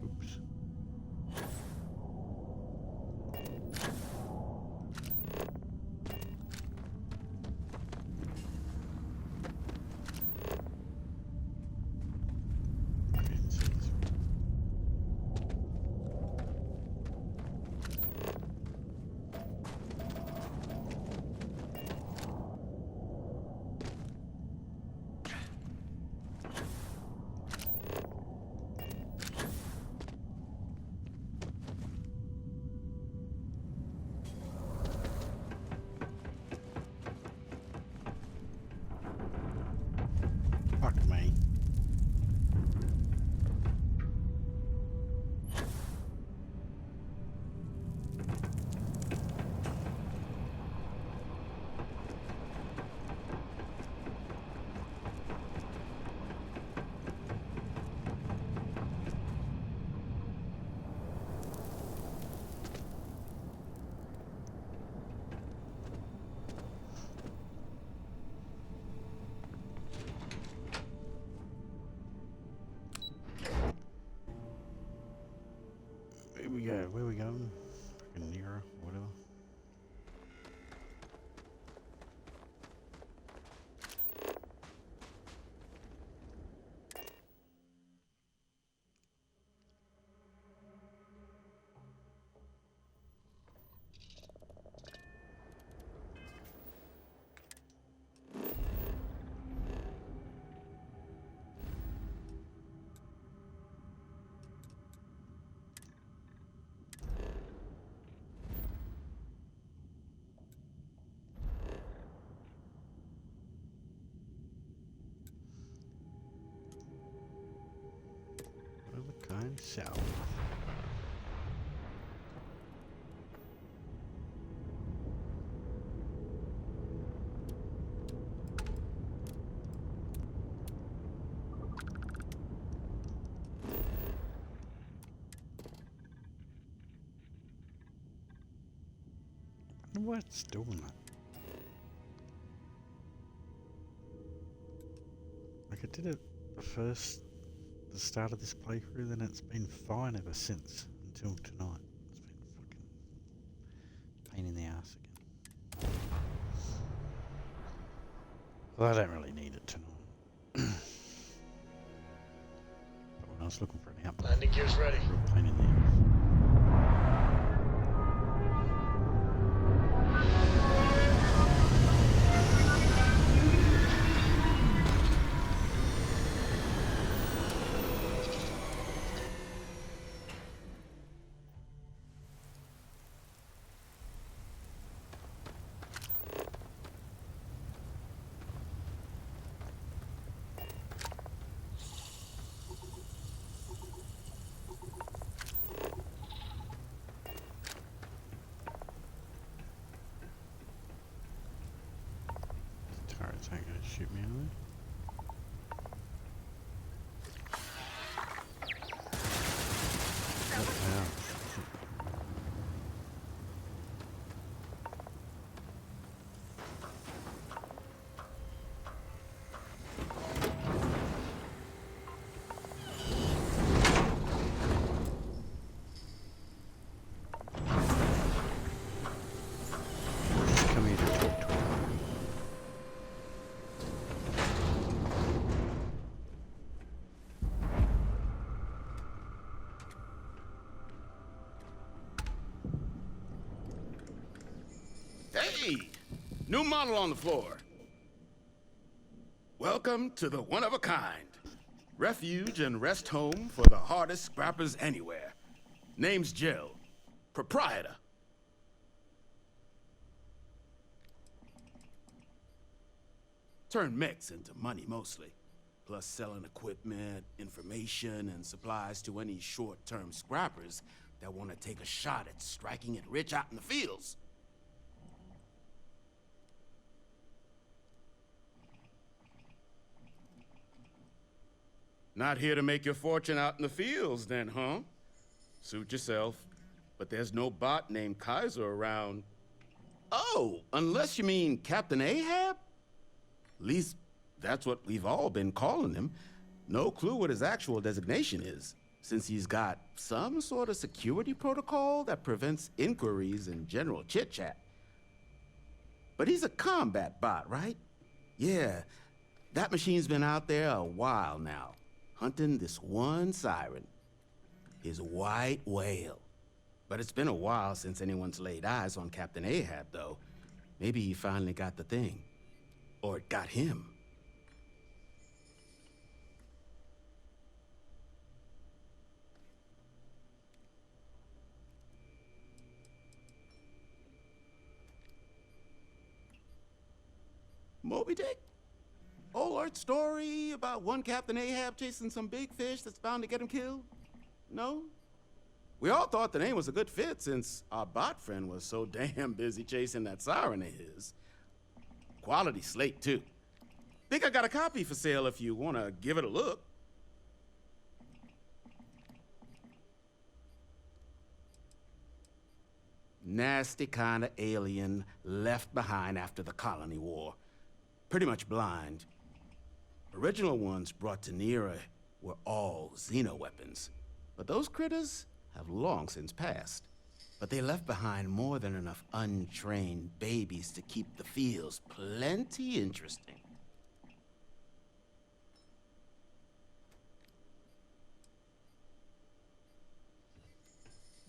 Oops. Fuck me. Where we going? Fucking Nero, whatever. Going south. I wonder why it's doing that. Like I did it first. The start of this playthrough, then it's been fine ever since until tonight. It's been Well, I don't really need it to know. But when I was looking for an output, Landing gear's ready. real pain in the ass. Turrets ain't gonna shoot me, are they? What the hell? Just come here to talk to him. Hey! New model on the floor. Welcome to the one-of-a-kind. Refuge and rest home for the hardest scrappers anywhere. Name's Jill. Proprietor. Turn mechs into money mostly. Plus selling equipment, information, and supplies to any short-term scrappers that want to take a shot at striking it rich out in the fields. Not here to make your fortune out in the fields, then, huh? Suit yourself. But there's no bot named Kaiser around. Oh, unless you mean Captain Ahab? At least, that's what we've all been calling him. No clue what his actual designation is, since he's got some sort of security protocol that prevents inquiries and general chit-chat. But he's a combat bot, right? Yeah, that machine's been out there a while now. Hunting this one siren, his white whale. But it's been a while since anyone's laid eyes on Captain Ahab, though. Maybe he finally got the thing. Or it got him. Moby Dick? Old art story about one Captain Ahab chasing some big fish that's bound to get him killed? No? We all thought the name was a good fit since our bot friend was so damn busy chasing that siren of his. Quality slate, too. Think I got a copy for sale if you want to give it a look. Nasty kind of alien left behind after the colony war. Pretty much blind. Original ones brought to Nera were all xeno-weapons. But those critters have long since passed. But they left behind more than enough untrained babies to keep the fields plenty interesting.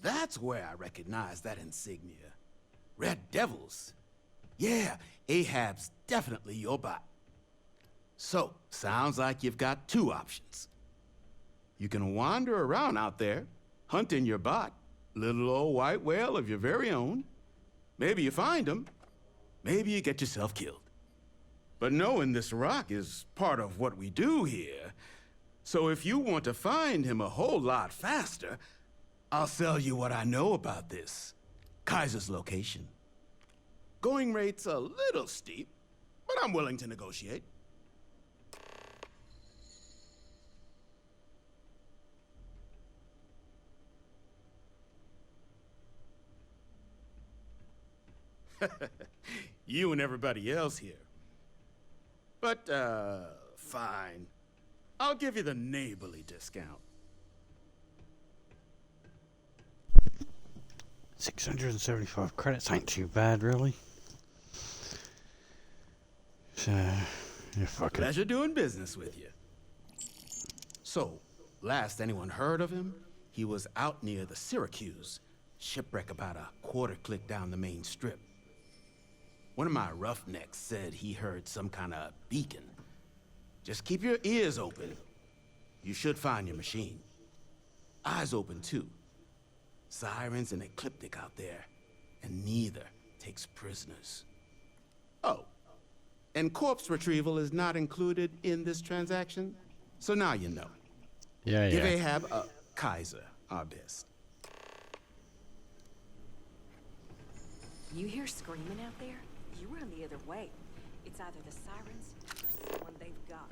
That's where I recognize that insignia. Red Devils. Yeah, Ahab's definitely your bot. So, sounds like you've got two options. You can wander around out there, hunting your bot, little old white whale of your very own. Maybe you find him, maybe you get yourself killed. But knowing this rock is part of what we do here. So if you want to find him a whole lot faster, I'll sell you what I know about this. Kaiser's location. Going rate's a little steep, but I'm willing to negotiate. You and everybody else here. But, fine. I'll give you the neighborly discount. 675 credits ain't too bad, really. So, You fucking... Pleasure doing business with you. So, last anyone heard of him, he was out near the Syracuse. Shipwreck about a quarter click down the main strip. One of my roughnecks said he heard some kind of beacon. Just keep your ears open. You should find your machine. Eyes open, too. Sirens and ecliptic out there, and neither takes prisoners. Oh, and corpse retrieval is not included in this transaction, so now you know. Yeah, Give yeah. Ahab a Kaiser our best. You hear screaming out there? You run the other way. It's either the sirens or someone they've got.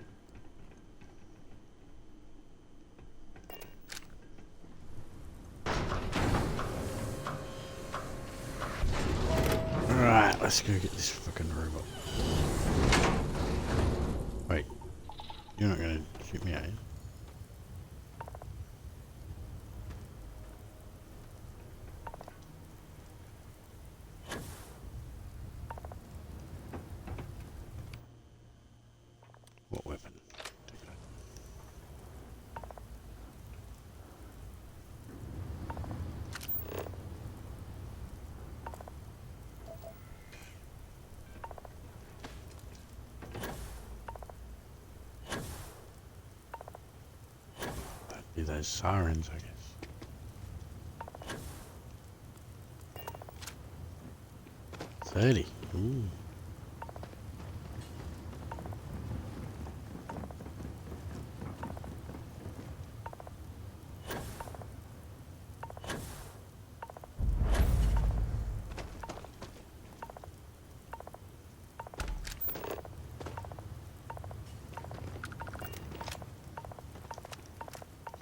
Alright, let's go get this fucking robot. Wait, you're not gonna shoot me, are you? What weapon? Take that. That'd be those sirens, I guess. $30. Ooh.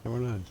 Someone else.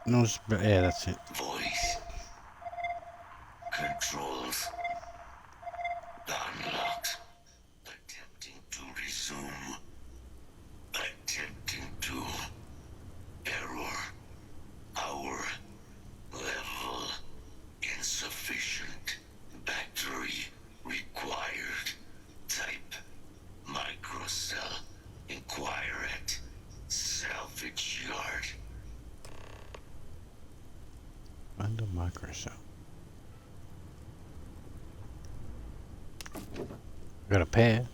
No, but yeah, that's it. Voice. Controls. Unlocked. Attempting to resume. Attempting to. Error. Our level insufficient. Battery required. Type microcell. Inquire at salvage yard. Under microcell. Got a pair.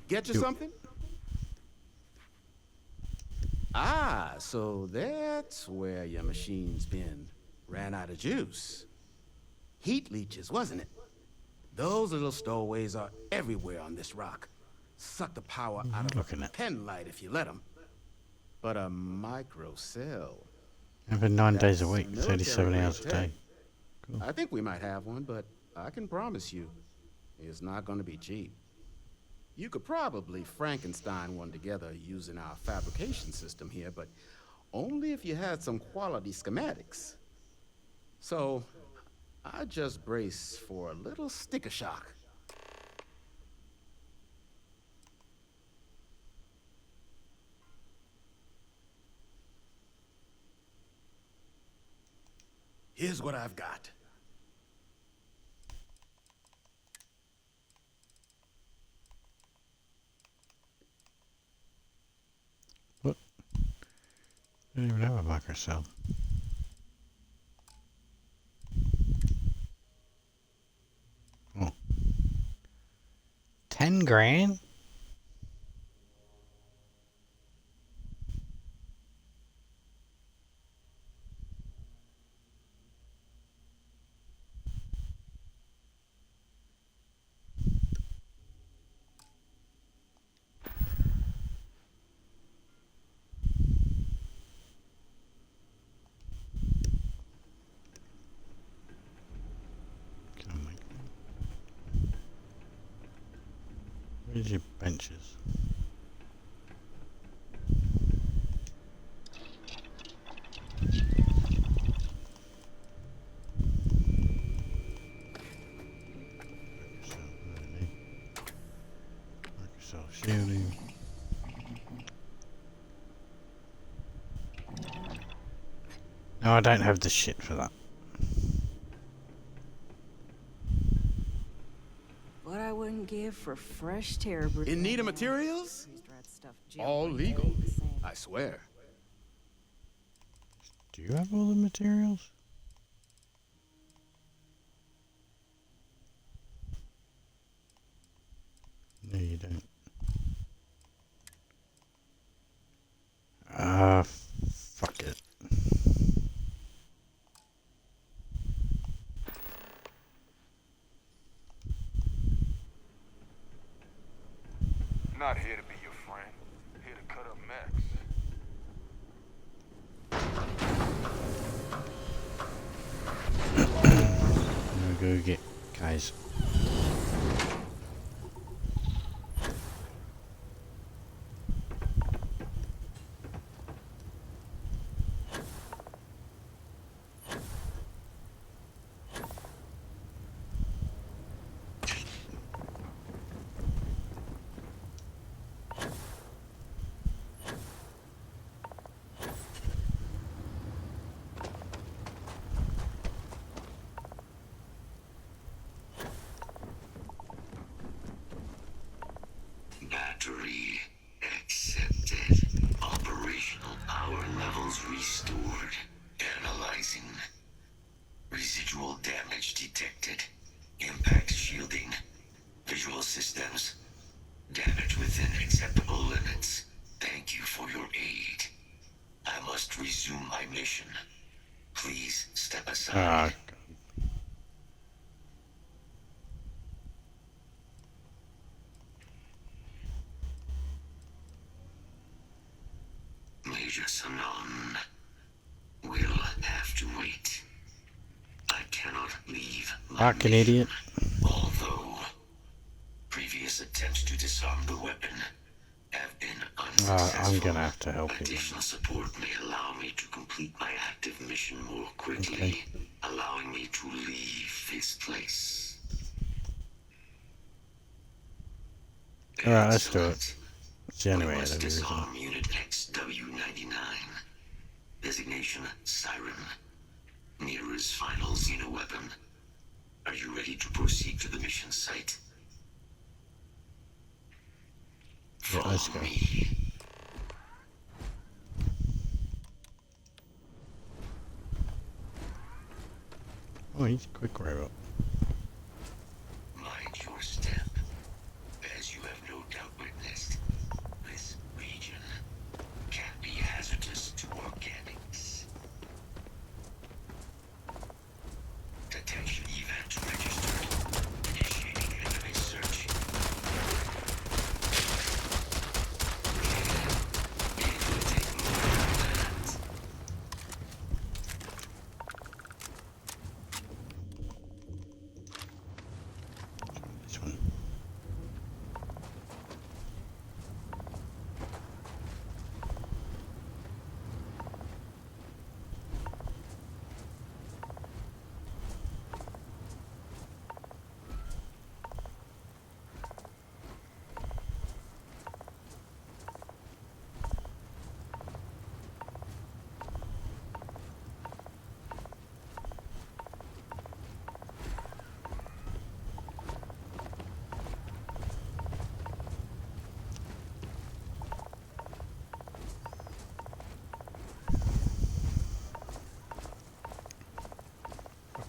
Get you something? Ah, so that's where your machine's been. Ran out of juice. Heat leeches, wasn't it? Those little stowaways are everywhere on this rock. Suck the power out of looking a at? pen light if you let them. But a microcell. Every 9 days a That's week, military 37 grade hours a tech. day. I think we might have one, but I can promise you, it's not going to be cheap. You could probably Frankenstein one together using our fabrication system here, but only if you had some quality schematics. So, I just brace for a little sticker shock. Here's what I've got. What? I don't even have a microcell. Oh. 10 grand? Where's your benches? Microsoft shielding. No, I don't have the shit for that. What I wouldn't give for fresh terror brew. In need of materials? All legal, I swear. Do you have all the materials? No, you don't. Fuck it. Not here to be your friend. Here to cut up mechs. I'm gonna go get guys. Battery accepted. Operational power levels restored. Analyzing. Residual damage detected. Impact shielding. Visual systems. Damage within acceptable limits. Thank you for your aid. I must resume my mission. Please step aside. Major Sanon will have to wait. I cannot leave my Fucking idiot. Although previous attempts to disarm the weapon have been unsuccessful. I'm gonna have to help you. Additional support may allow me to complete my active mission more quickly, allowing me to leave this place. Alright, let's do it. It's the only way Must to do it. disarm Unit XW99. Designation Siren. Nearest final Xeno weapon. Are you ready to proceed to the mission site? Yeah, let's go. Oh, he's a quick robot. Mind your step. As you have no doubt witnessed, this region can be hazardous to organics. Detection event registered. Initiating enemy search.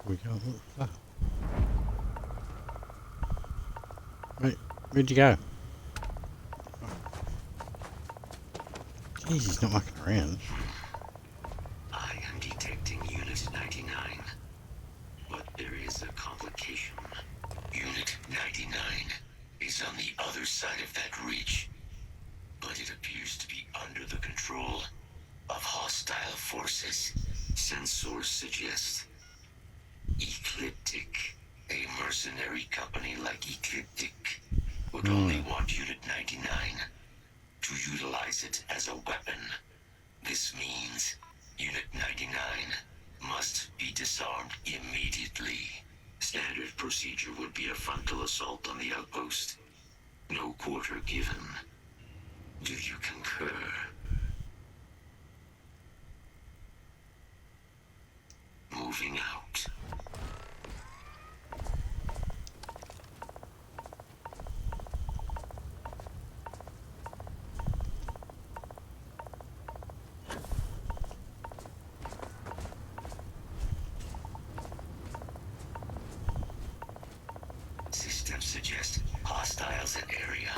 we go. What's that? Wait, where'd you go? Jeez, he's not mucking around. I am detecting Unit 99. But there is a complication. Unit 99 is on the other side of that ridge. But it appears to be under the control of hostile forces. Sensors suggest Ecliptic, a mercenary company like Ecliptic, would only want Unit 99 to utilize it as a weapon. This means Unit 99 must be disarmed immediately. Standard procedure would be a frontal assault on the outpost. No quarter given. Do you concur? Moving out. Systems suggest hostiles in area.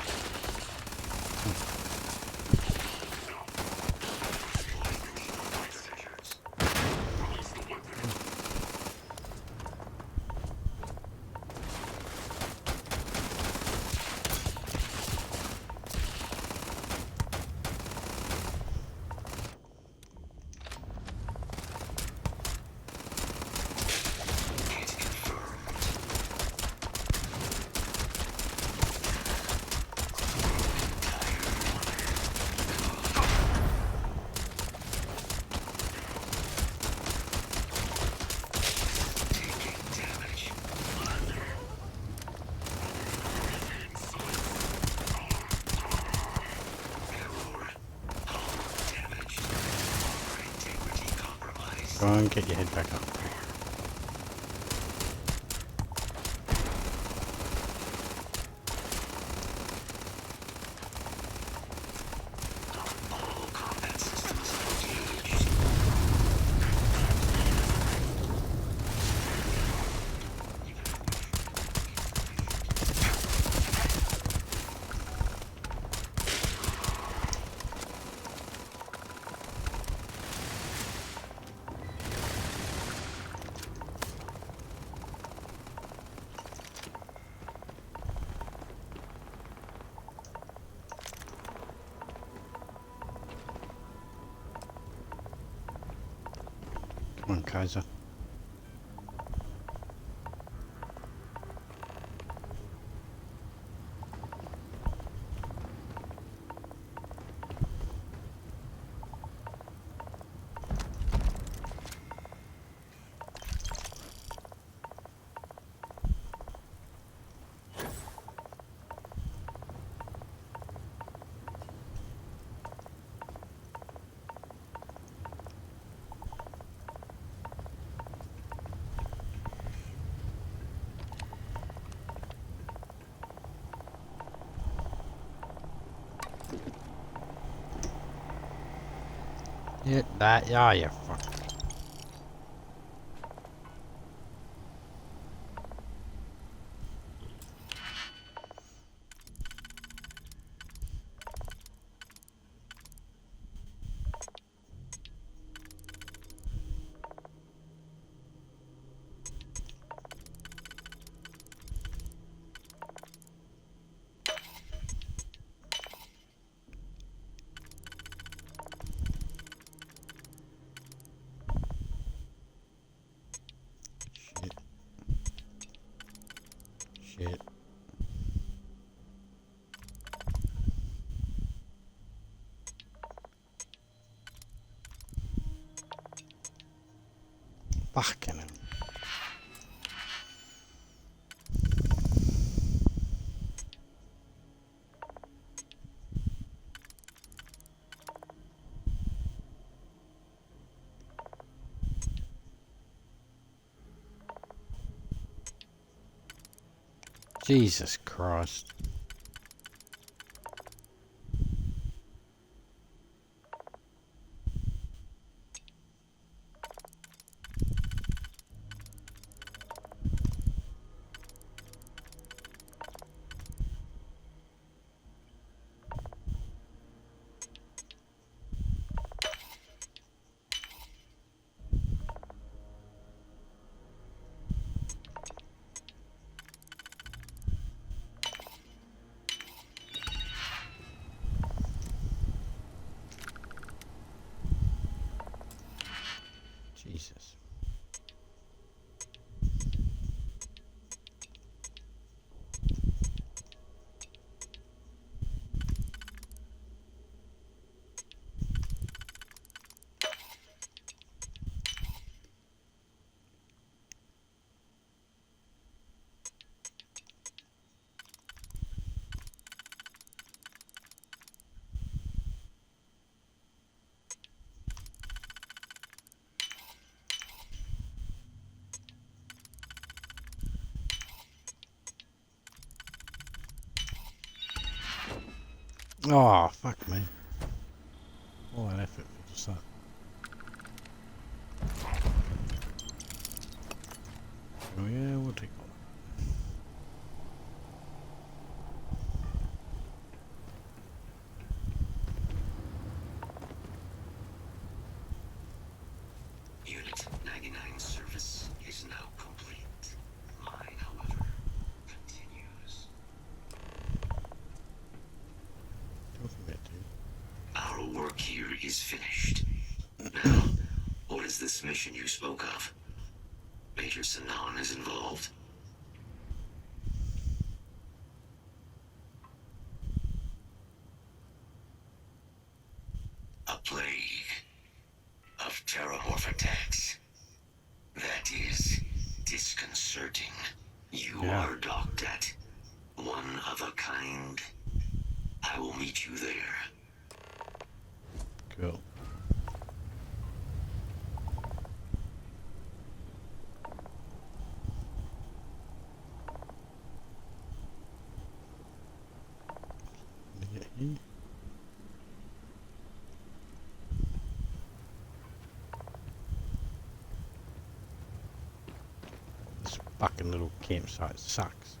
Go on, get your head back up. Come on, Kaiser. Hit that, yeah, you fuck. Shit. Fucking hell. Jesus Christ. Jesus. Oh, fuck me. All that effort for just that. Oh yeah, we'll take all that. Unit 99 service is now complete. Mine, however, continues. Talking about, dude. Our work here is finished. Now, what is this mission you spoke of? Major Sanan is involved? A plague of terramorph attacks. That is disconcerting. You are docked at one of a kind. I will meet you there. Cool. This fucking little campsite sucks.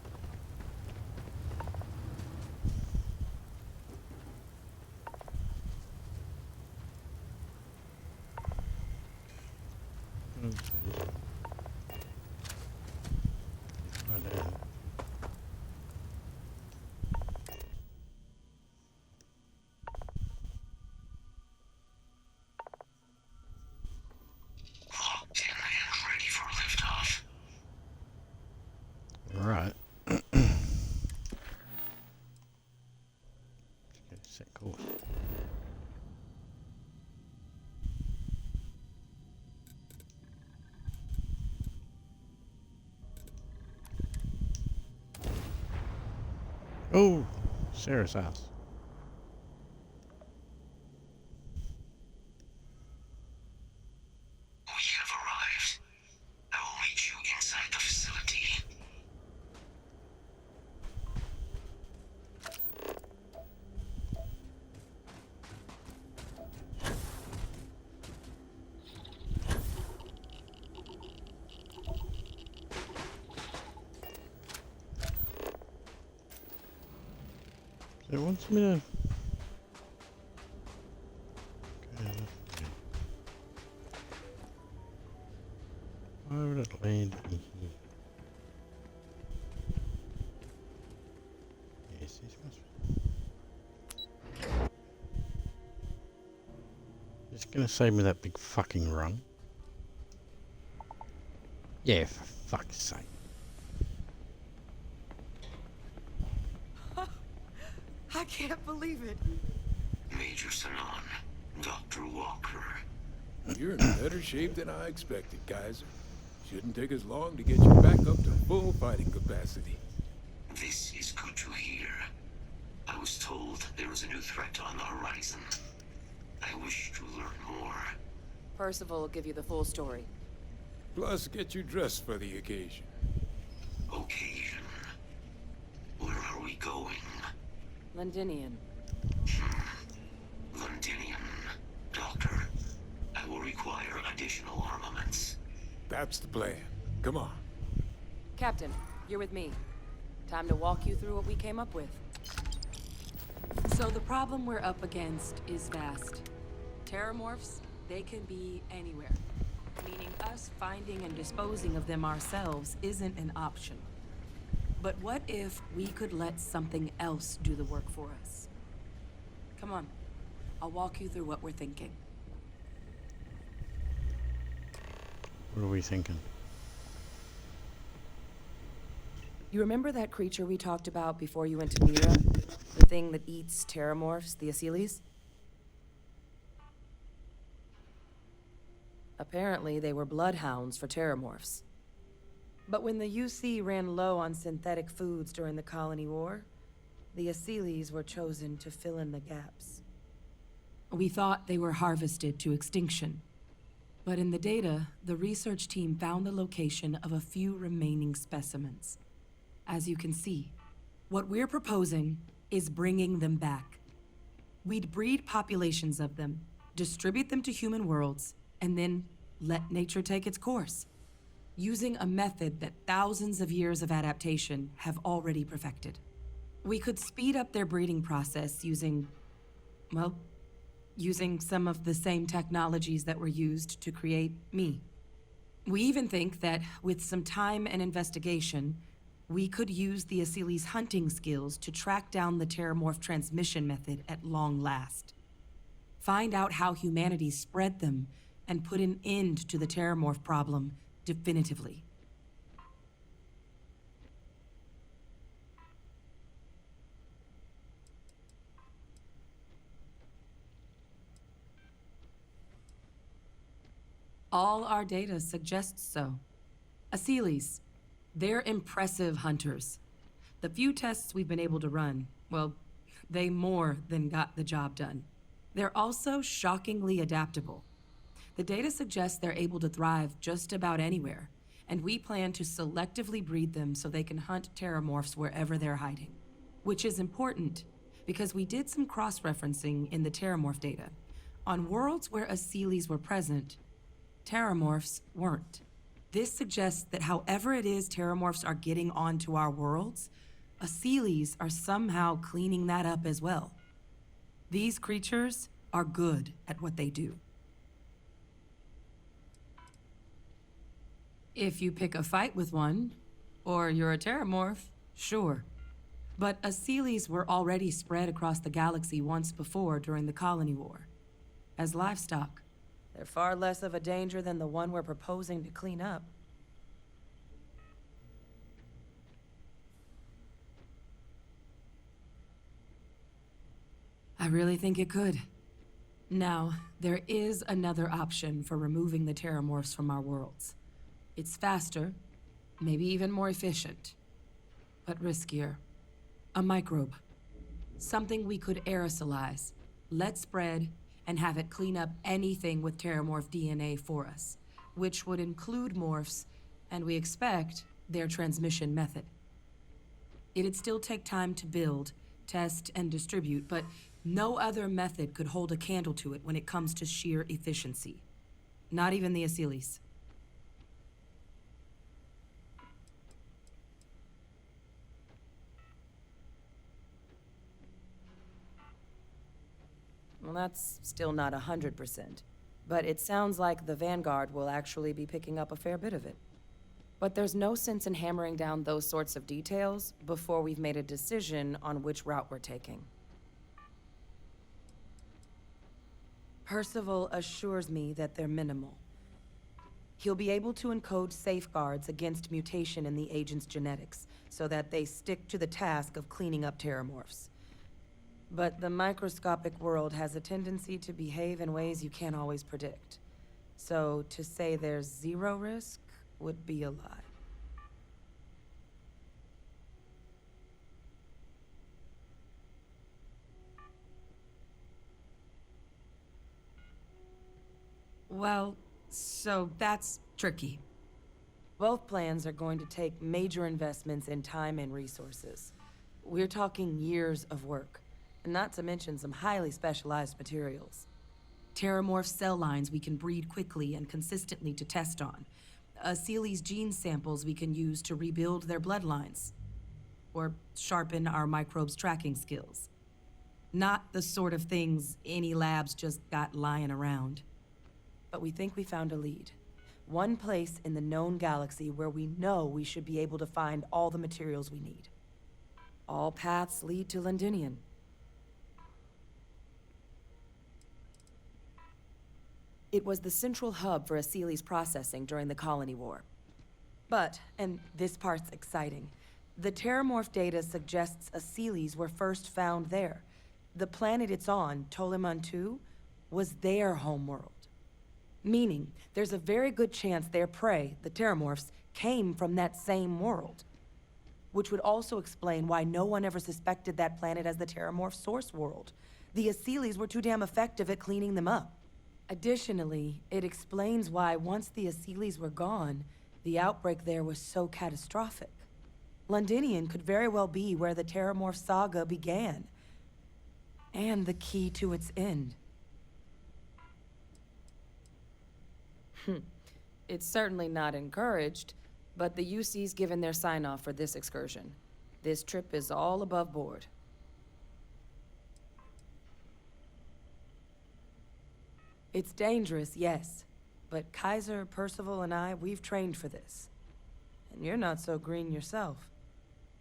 Right. Set course. Oh, Sarah's house. We have arrived. I will meet you inside the facility. It wants me to... Why would it land me here? Yes, this must be... It's gonna save me that big fucking run. Yeah, for fuck's sake. I can't believe it. Major Sanan, Dr. Walker. You're in better shape than I expected, Kaiser. Shouldn't take us long to get you back up to full fighting capacity. This is good to hear. I was told there was a new threat on the horizon. I wish to learn more. Percival will give you the full story. Plus, get you dressed for the occasion. Occasion? Where are we going? Londinian. Londinian. Doctor, I will require additional armaments. That's the plan. Come on. Captain, you're with me. Time to walk you through what we came up with. So the problem we're up against is vast. Terramorphs, they can be anywhere. Meaning us finding and disposing of them ourselves isn't an option. But what if we could let something else do the work for us? Come on. I'll walk you through what we're thinking. What are we thinking? You remember that creature we talked about before you went to Mira? The thing that eats terramorphs, the Asyles? Apparently, they were bloodhounds for terramorphs. But when the UC ran low on synthetic foods during the Colony War, the Asyles were chosen to fill in the gaps. We thought they were harvested to extinction. But in the data, the research team found the location of a few remaining specimens. As you can see, what we're proposing is bringing them back. We'd breed populations of them, distribute them to human worlds, and then let nature take its course, using a method that thousands of years of adaptation have already perfected. We could speed up their breeding process using some of the same technologies that were used to create me. We even think that with some time and investigation, we could use the Asyles' hunting skills to track down the terramorph transmission method at long last. Find out how humanity spread them and put an end to the terramorph problem definitively. All our data suggests so. Asyles, they're impressive hunters. The few tests we've been able to run, well, they more than got the job done. They're also shockingly adaptable. The data suggests they're able to thrive just about anywhere, and we plan to selectively breed them so they can hunt terramorphs wherever they're hiding. Which is important, because we did some cross-referencing in the terramorph data. On worlds where Asyles were present, terramorphs weren't. This suggests that however it is terramorphs are getting onto our worlds, Asyles are somehow cleaning that up as well. These creatures are good at what they do. If you pick a fight with one, or you're a terramorph, sure. But Asyles were already spread across the galaxy once before during the Colony War. As livestock, they're far less of a danger than the one we're proposing to clean up. I really think it could. Now, there is another option for removing the terramorphs from our worlds. It's faster, maybe even more efficient, but riskier. A microbe. Something we could aerosolize, let spread, and have it clean up anything with terramorph DNA for us, which would include morphs, and we expect their transmission method. It'd still take time to build, test, and distribute, but no other method could hold a candle to it when it comes to sheer efficiency. Not even the Asyles. Well, that's still not 100%. But it sounds like the Vanguard will actually be picking up a fair bit of it. But there's no sense in hammering down those sorts of details before we've made a decision on which route we're taking. Percival assures me that they're minimal. He'll be able to encode safeguards against mutation in the agent's genetics, so that they stick to the task of cleaning up terramorphs. But the microscopic world has a tendency to behave in ways you can't always predict. So to say there's zero risk would be a lie. Well, so that's tricky. Both plans are going to take major investments in time and resources. We're talking years of work. Not to mention some highly specialized materials. Terramorph cell lines we can breed quickly and consistently to test on. Asyles gene samples we can use to rebuild their bloodlines. Or sharpen our microbes tracking skills. Not the sort of things any labs just got lying around. But we think we found a lead. One place in the known galaxy where we know we should be able to find all the materials we need. All paths lead to Londinium. It was the central hub for Asili's processing during the Colony War. But, and this part's exciting, the terramorph data suggests Asilis were first found there. The planet it's on, Toliman II, was their homeworld. Meaning, there's a very good chance their prey, the terramorphs, came from that same world. Which would also explain why no one ever suspected that planet as the terramorph source world. The Asilis were too damn effective at cleaning them up. Additionally, it explains why once the Asilis were gone, the outbreak there was so catastrophic. Londinian could very well be where the terramorph saga began. And the key to its end. It's certainly not encouraged, but the UC's given their sign-off for this excursion. This trip is all above board. It's dangerous, yes. But Kaiser, Percival, and I, we've trained for this. And you're not so green yourself.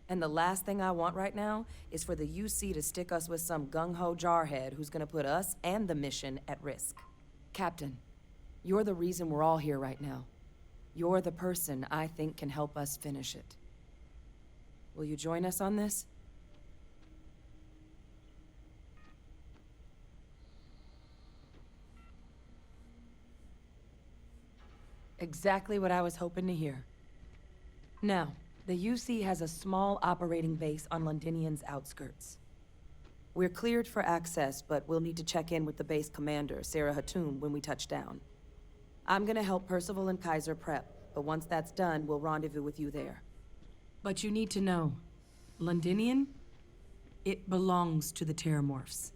And the last thing I want right now is for the UC to stick us with some gung-ho jarhead who's gonna put us and the mission at risk. Captain, you're the reason we're all here right now. You're the person I think can help us finish it. Will you join us on this? Exactly what I was hoping to hear. Now, the UC has a small operating base on Londinian's outskirts. We're cleared for access, but we'll need to check in with the base commander, Sarah Hatoum, when we touch down. I'm gonna help Percival and Kaiser prep, but once that's done, we'll rendezvous with you there. But you need to know, Londinian, it belongs to the Terramorphs.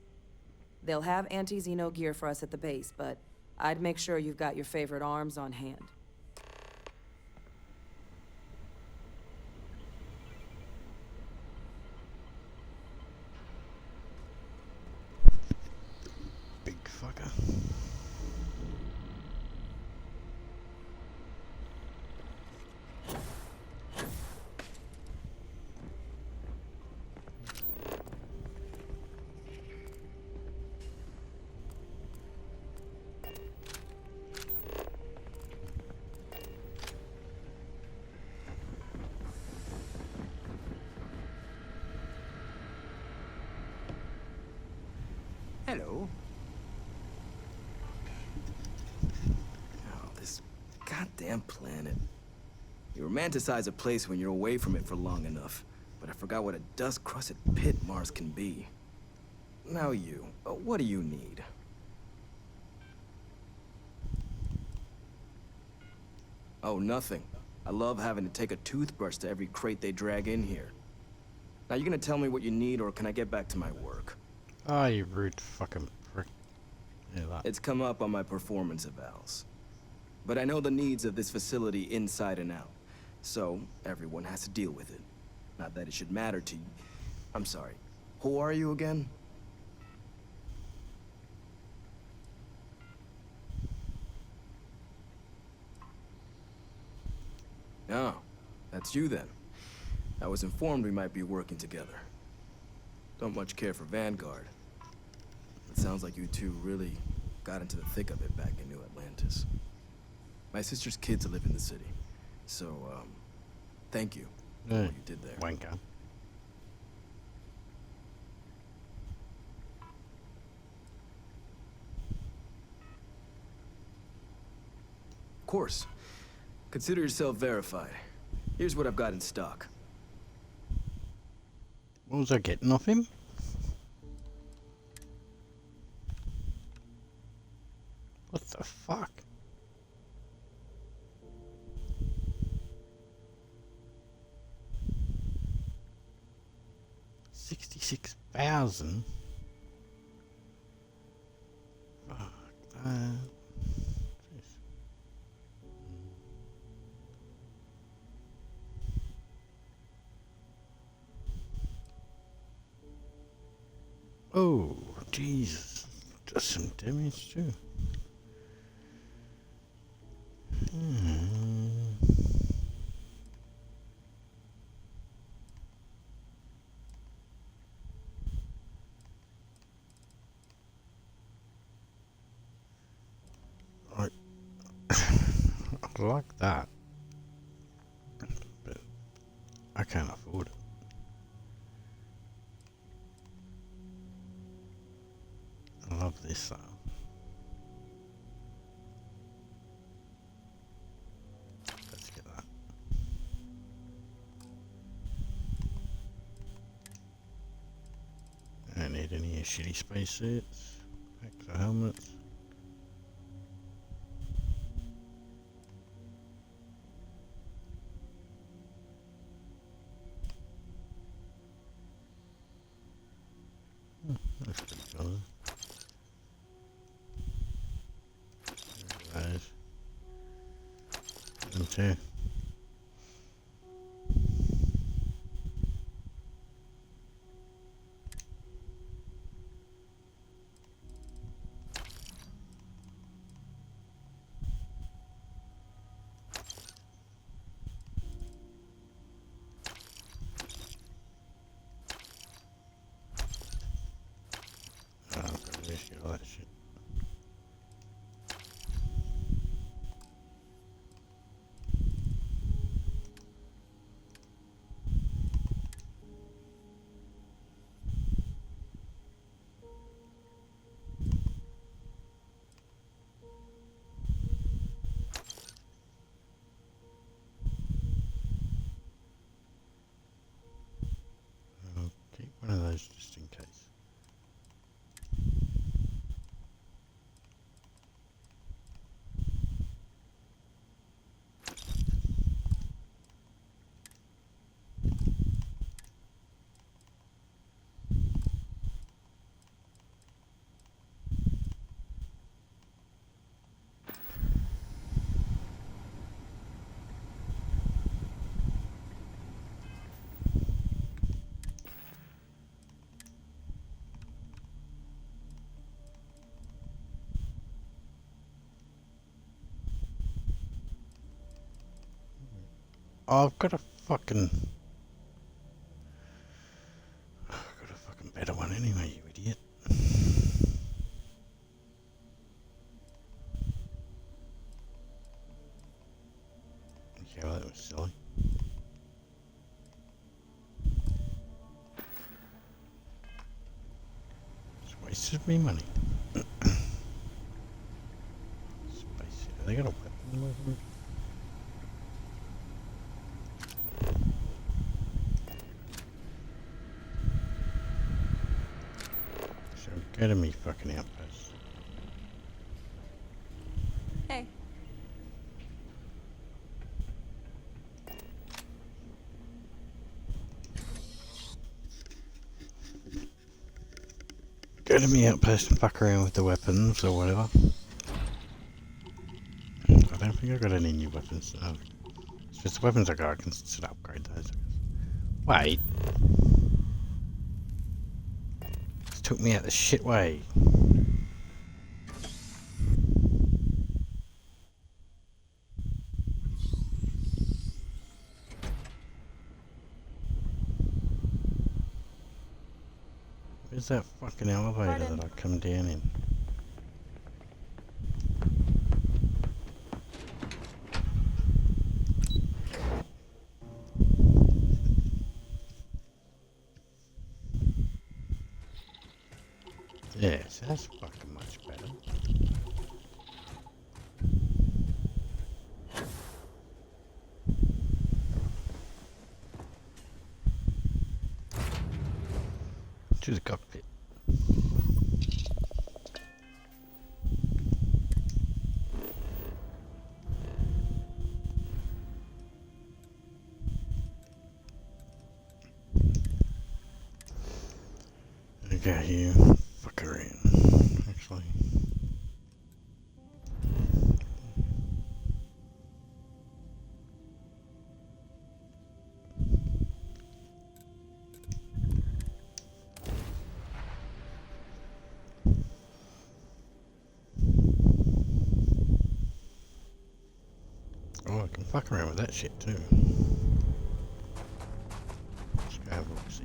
They'll have anti-Xeno gear for us at the base, but I'd make sure you've got your favorite arms on hand. Big fucker. Hello. Oh, this goddamn planet. You romanticize a place when you're away from it for long enough, but I forgot what a dust-crusted pit Mars can be. Now you, what do you need? Oh, nothing. I love having to take a toothbrush to every crate they drag in here. Now, you gonna tell me what you need, or can I get back to my work? Ah, you rude fucking prick. Yeah, that. It's come up on my performance evals. But I know the needs of this facility inside and out. So, everyone has to deal with it. Not that it should matter to you. I'm sorry. Who are you again? Oh, that's you then. I was informed we might be working together. Don't much care for Vanguard. It sounds like you two really got into the thick of it back in New Atlantis. My sister's kids live in the city. So, thank you for what you did there. Wanker. Of course. Consider yourself verified. Here's what I've got in stock. What was I getting off him? What the fuck? $66,000? Fuck that. Jeez. Oh, Jesus. Does some damage too. I like that. But I can't afford it. I love this though. Let's get that. I don't need any shitty spacesuits. Packs of helmets. That's pretty cool. Those. Them too. Oh, I'm gonna risk all that shit. I'll keep one of those just in case. Oh, I've got a fucking better one anyway, you idiot. Okay, well, that was silly. Just wasted me money. Space. They got a weapon with them? Go to me fucking outpost. Hey. Go to me outpost and fuck around with the weapons or whatever. I don't think I got any new weapons. It's just the weapons I got, I can still upgrade those. Wait. This took me out the shit way. Where's that fucking elevator that I come down in? Yes, that's fucking much better. To the cockpit. Okay, here, fuck around, actually. Oh, I can fuck around with that shit too. Let's go have a look, see.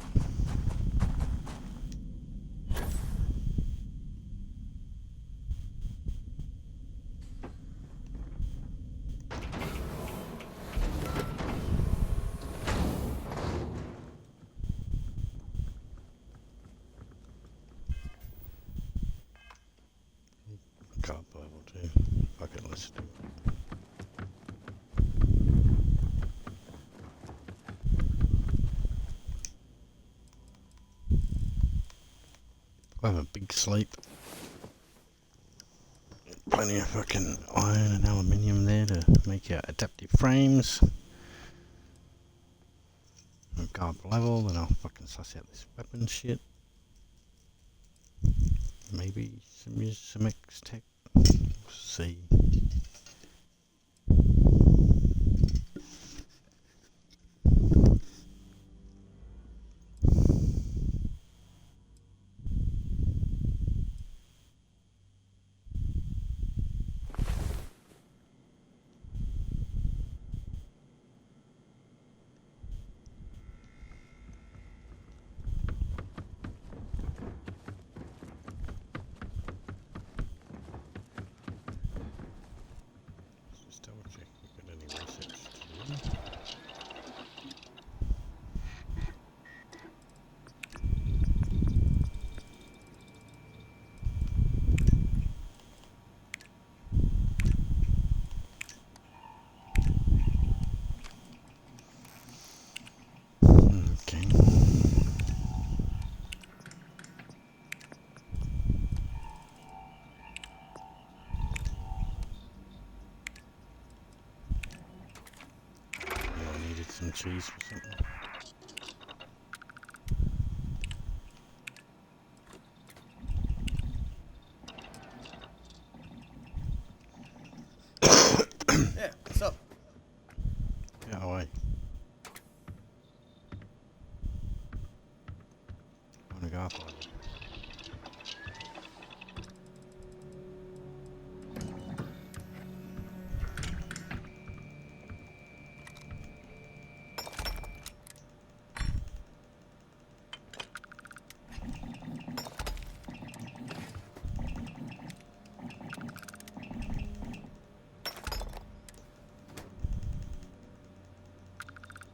have a big sleep. Plenty of fucking iron and aluminium there to make our adaptive frames. We'll go up a level, then I'll fucking suss out this weapon shit. Maybe use some X-Tech. We'll see. Some cheese for something. Yeah, what's up? Get away. I wanna go up on it.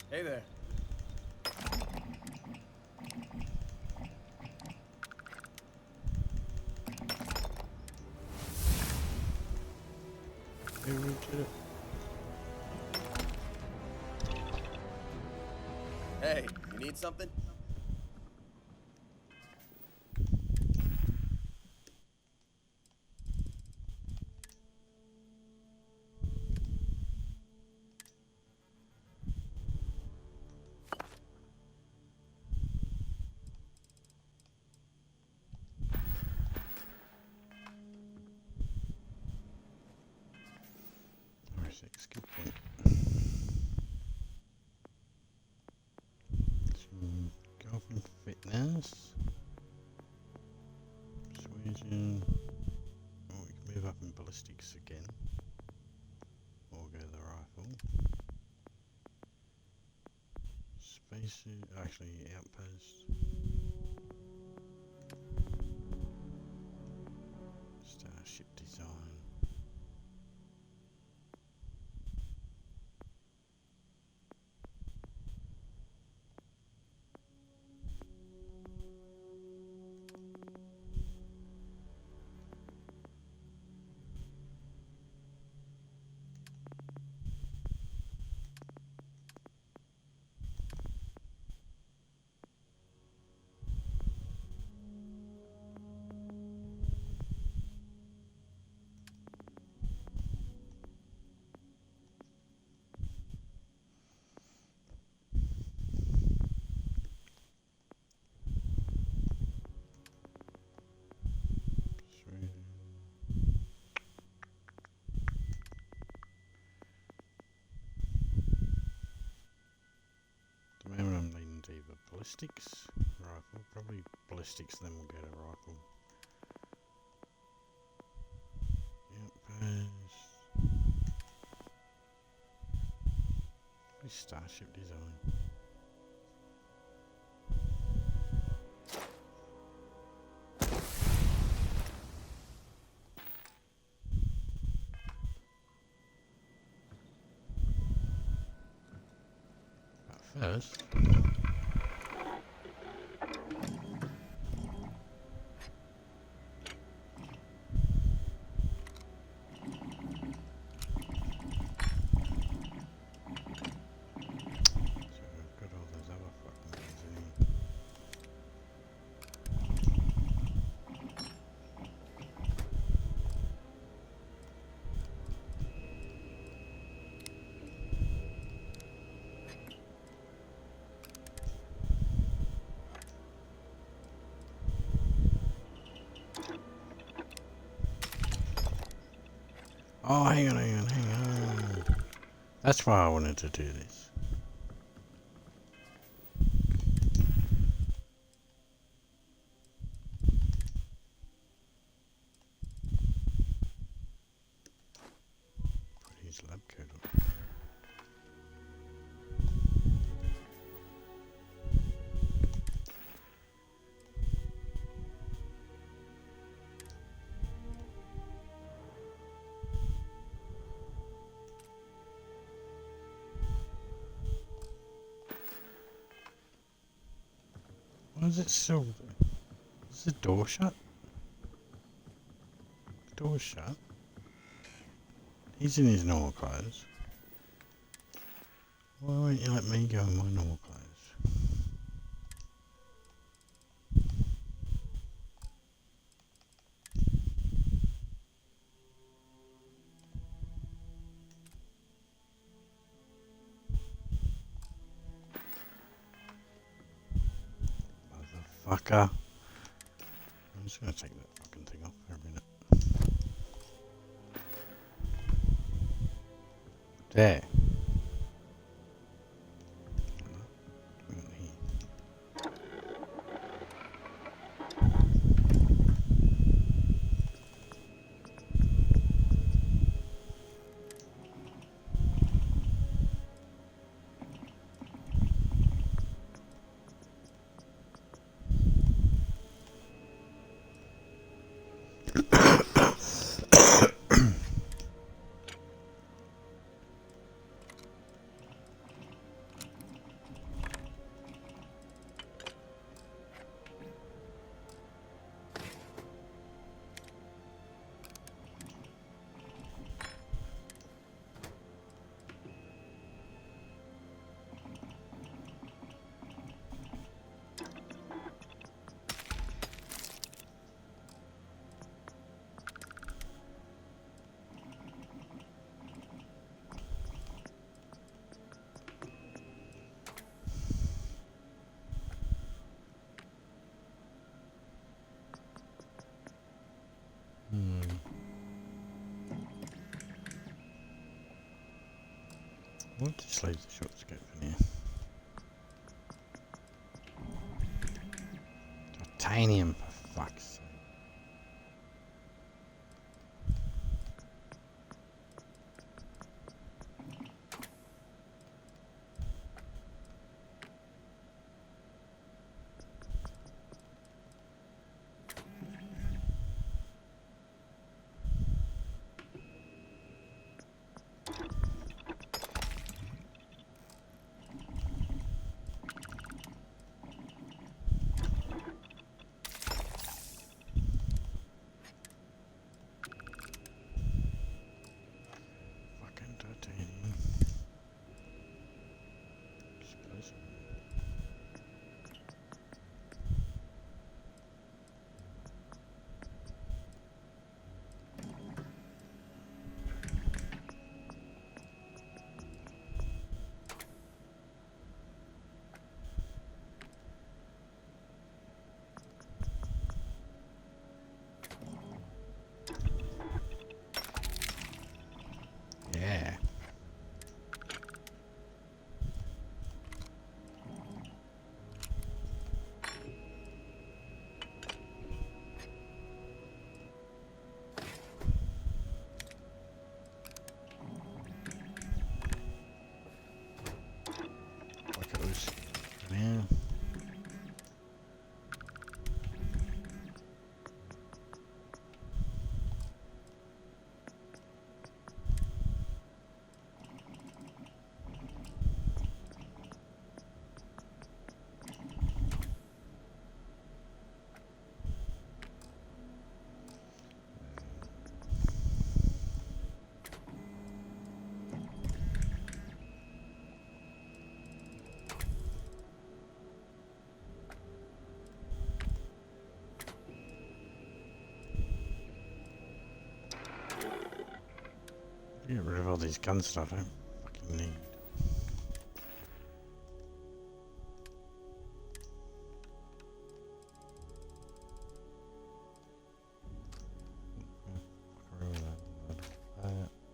Hey there. Hey, Richard. Hey, you need something? Good point. So, go from fitness. Persuasion. Oh, we can move up in ballistics again. Or go to the rifle. Spacesuit, actually outpost. Starship design. The moment I'm leaning to either ballistics, rifle, probably ballistics, then we'll go to rifle. Outpost. Starship design. First, Oh, hang on. That's why I wanted to do this. Put his lab coat on. Why is it still... Is the door shut? The door's shut. He's in his normal clothes. Why won't you let me go in my normal clothes? Motherfucker. I'm just gonna take that fucking thing off for a minute. There. We'll just leave the short skirt for now. Titanium, for fuck's sake. Yeah. Look at those. Yeah. Get rid of all these gun stuff I don't fucking need. Fuck around with that.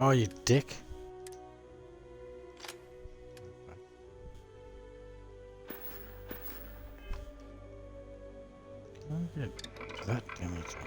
Oh, you dick. Can I get that damage up?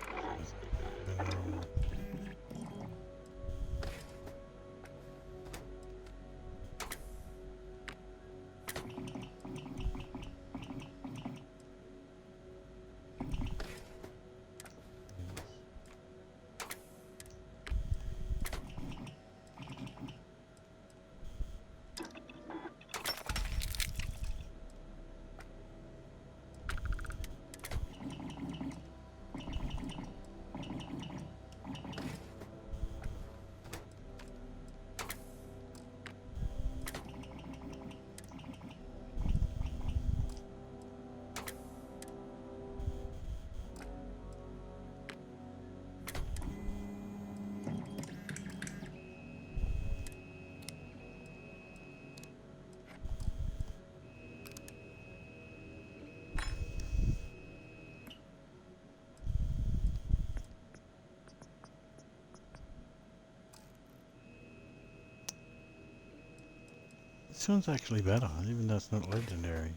This one's actually better, even though it's not legendary.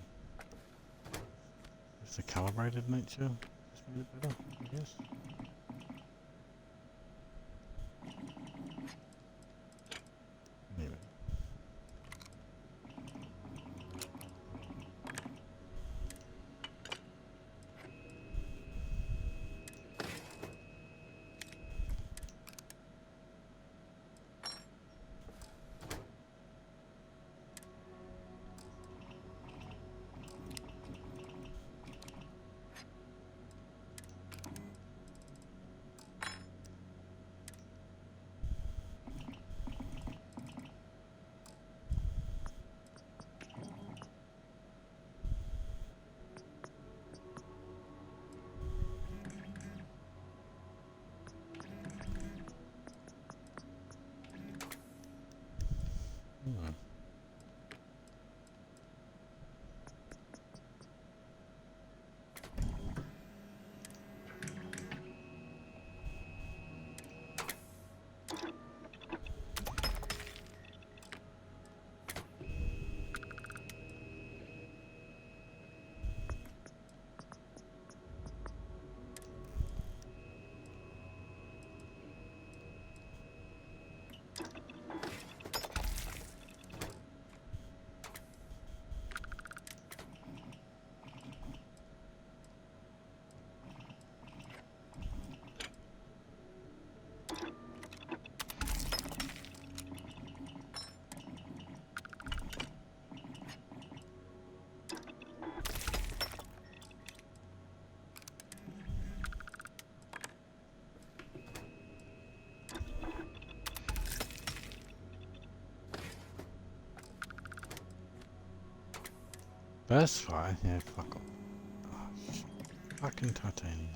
It's the calibrated nature. Just made it better, I guess. Anyway. That's fine. Yeah, fuck off. Oh, fucking titanium.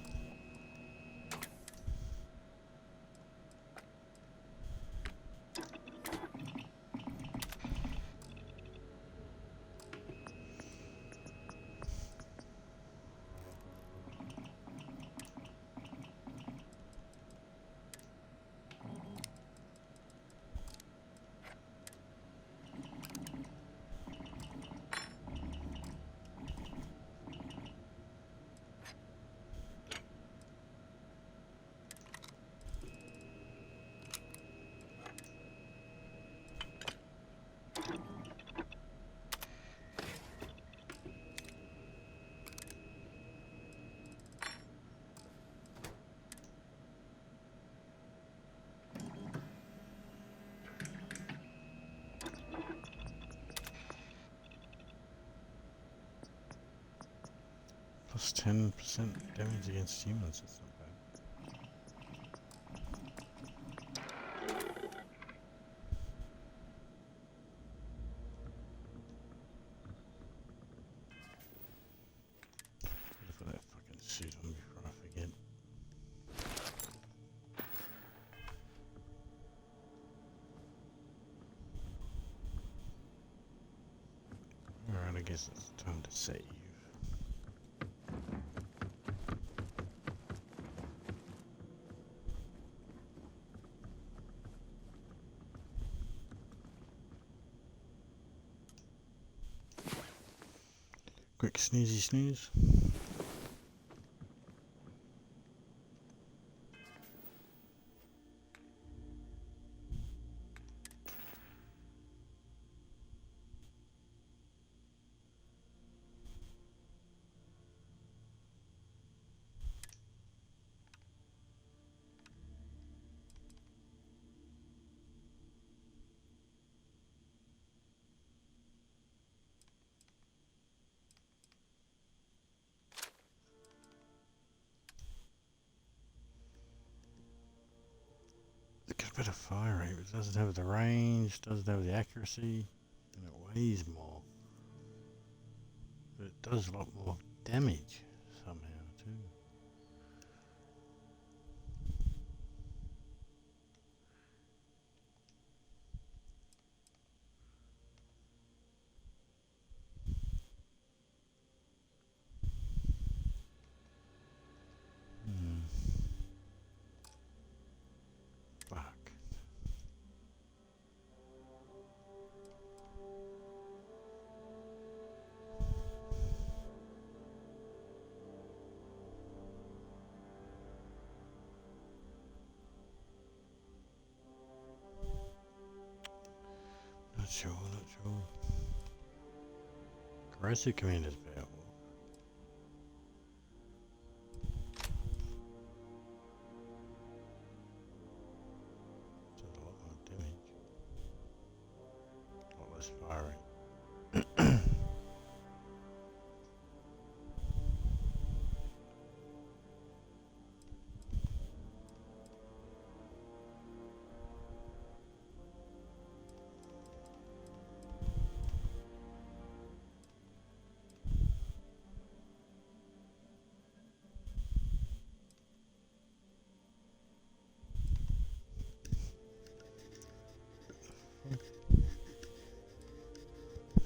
Plus 10% damage against humans. That's not bad. Look at that fucking suit on before I forget. Alright, I guess it's time to save. Quick sneezy snooze. It's got a bit of fire rate, but it doesn't have the range, doesn't have the accuracy, and it weighs more. But it does a lot more damage somehow too. Fuck. Not sure, not sure. Corrosive commander's available. Does a lot more damage. A lot less firing.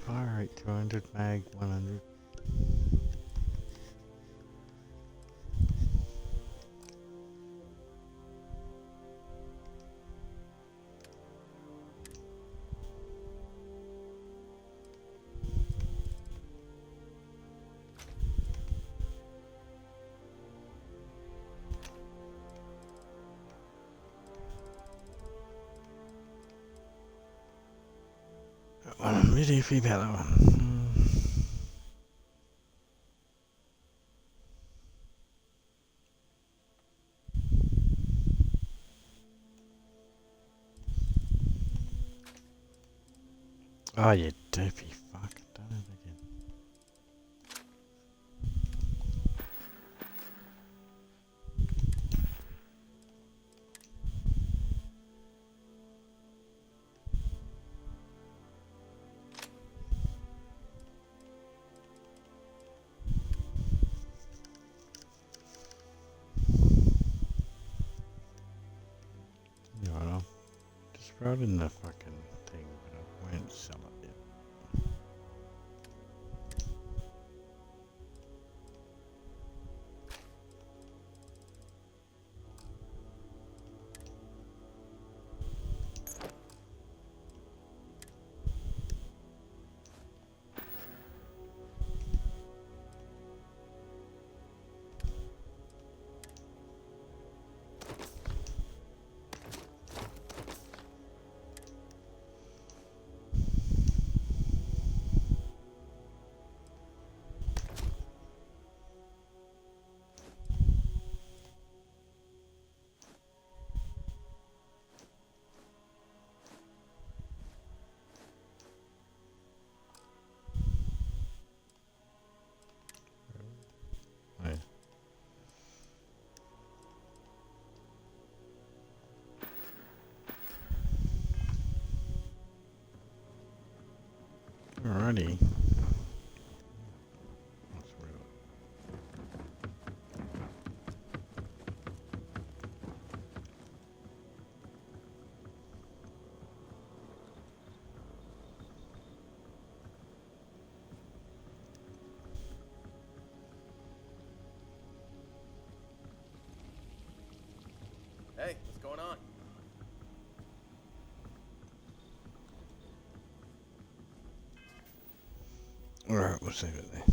Fire rate 200, mag 100. I'm really iffy about that one. Oh, you dopey fuck. Done it again. You know, I'll just throw it in the fucking thing, but I won't sell it yet. Right. Alrighty. Let's read it. Hey, what's going on? Alright, we'll save it there.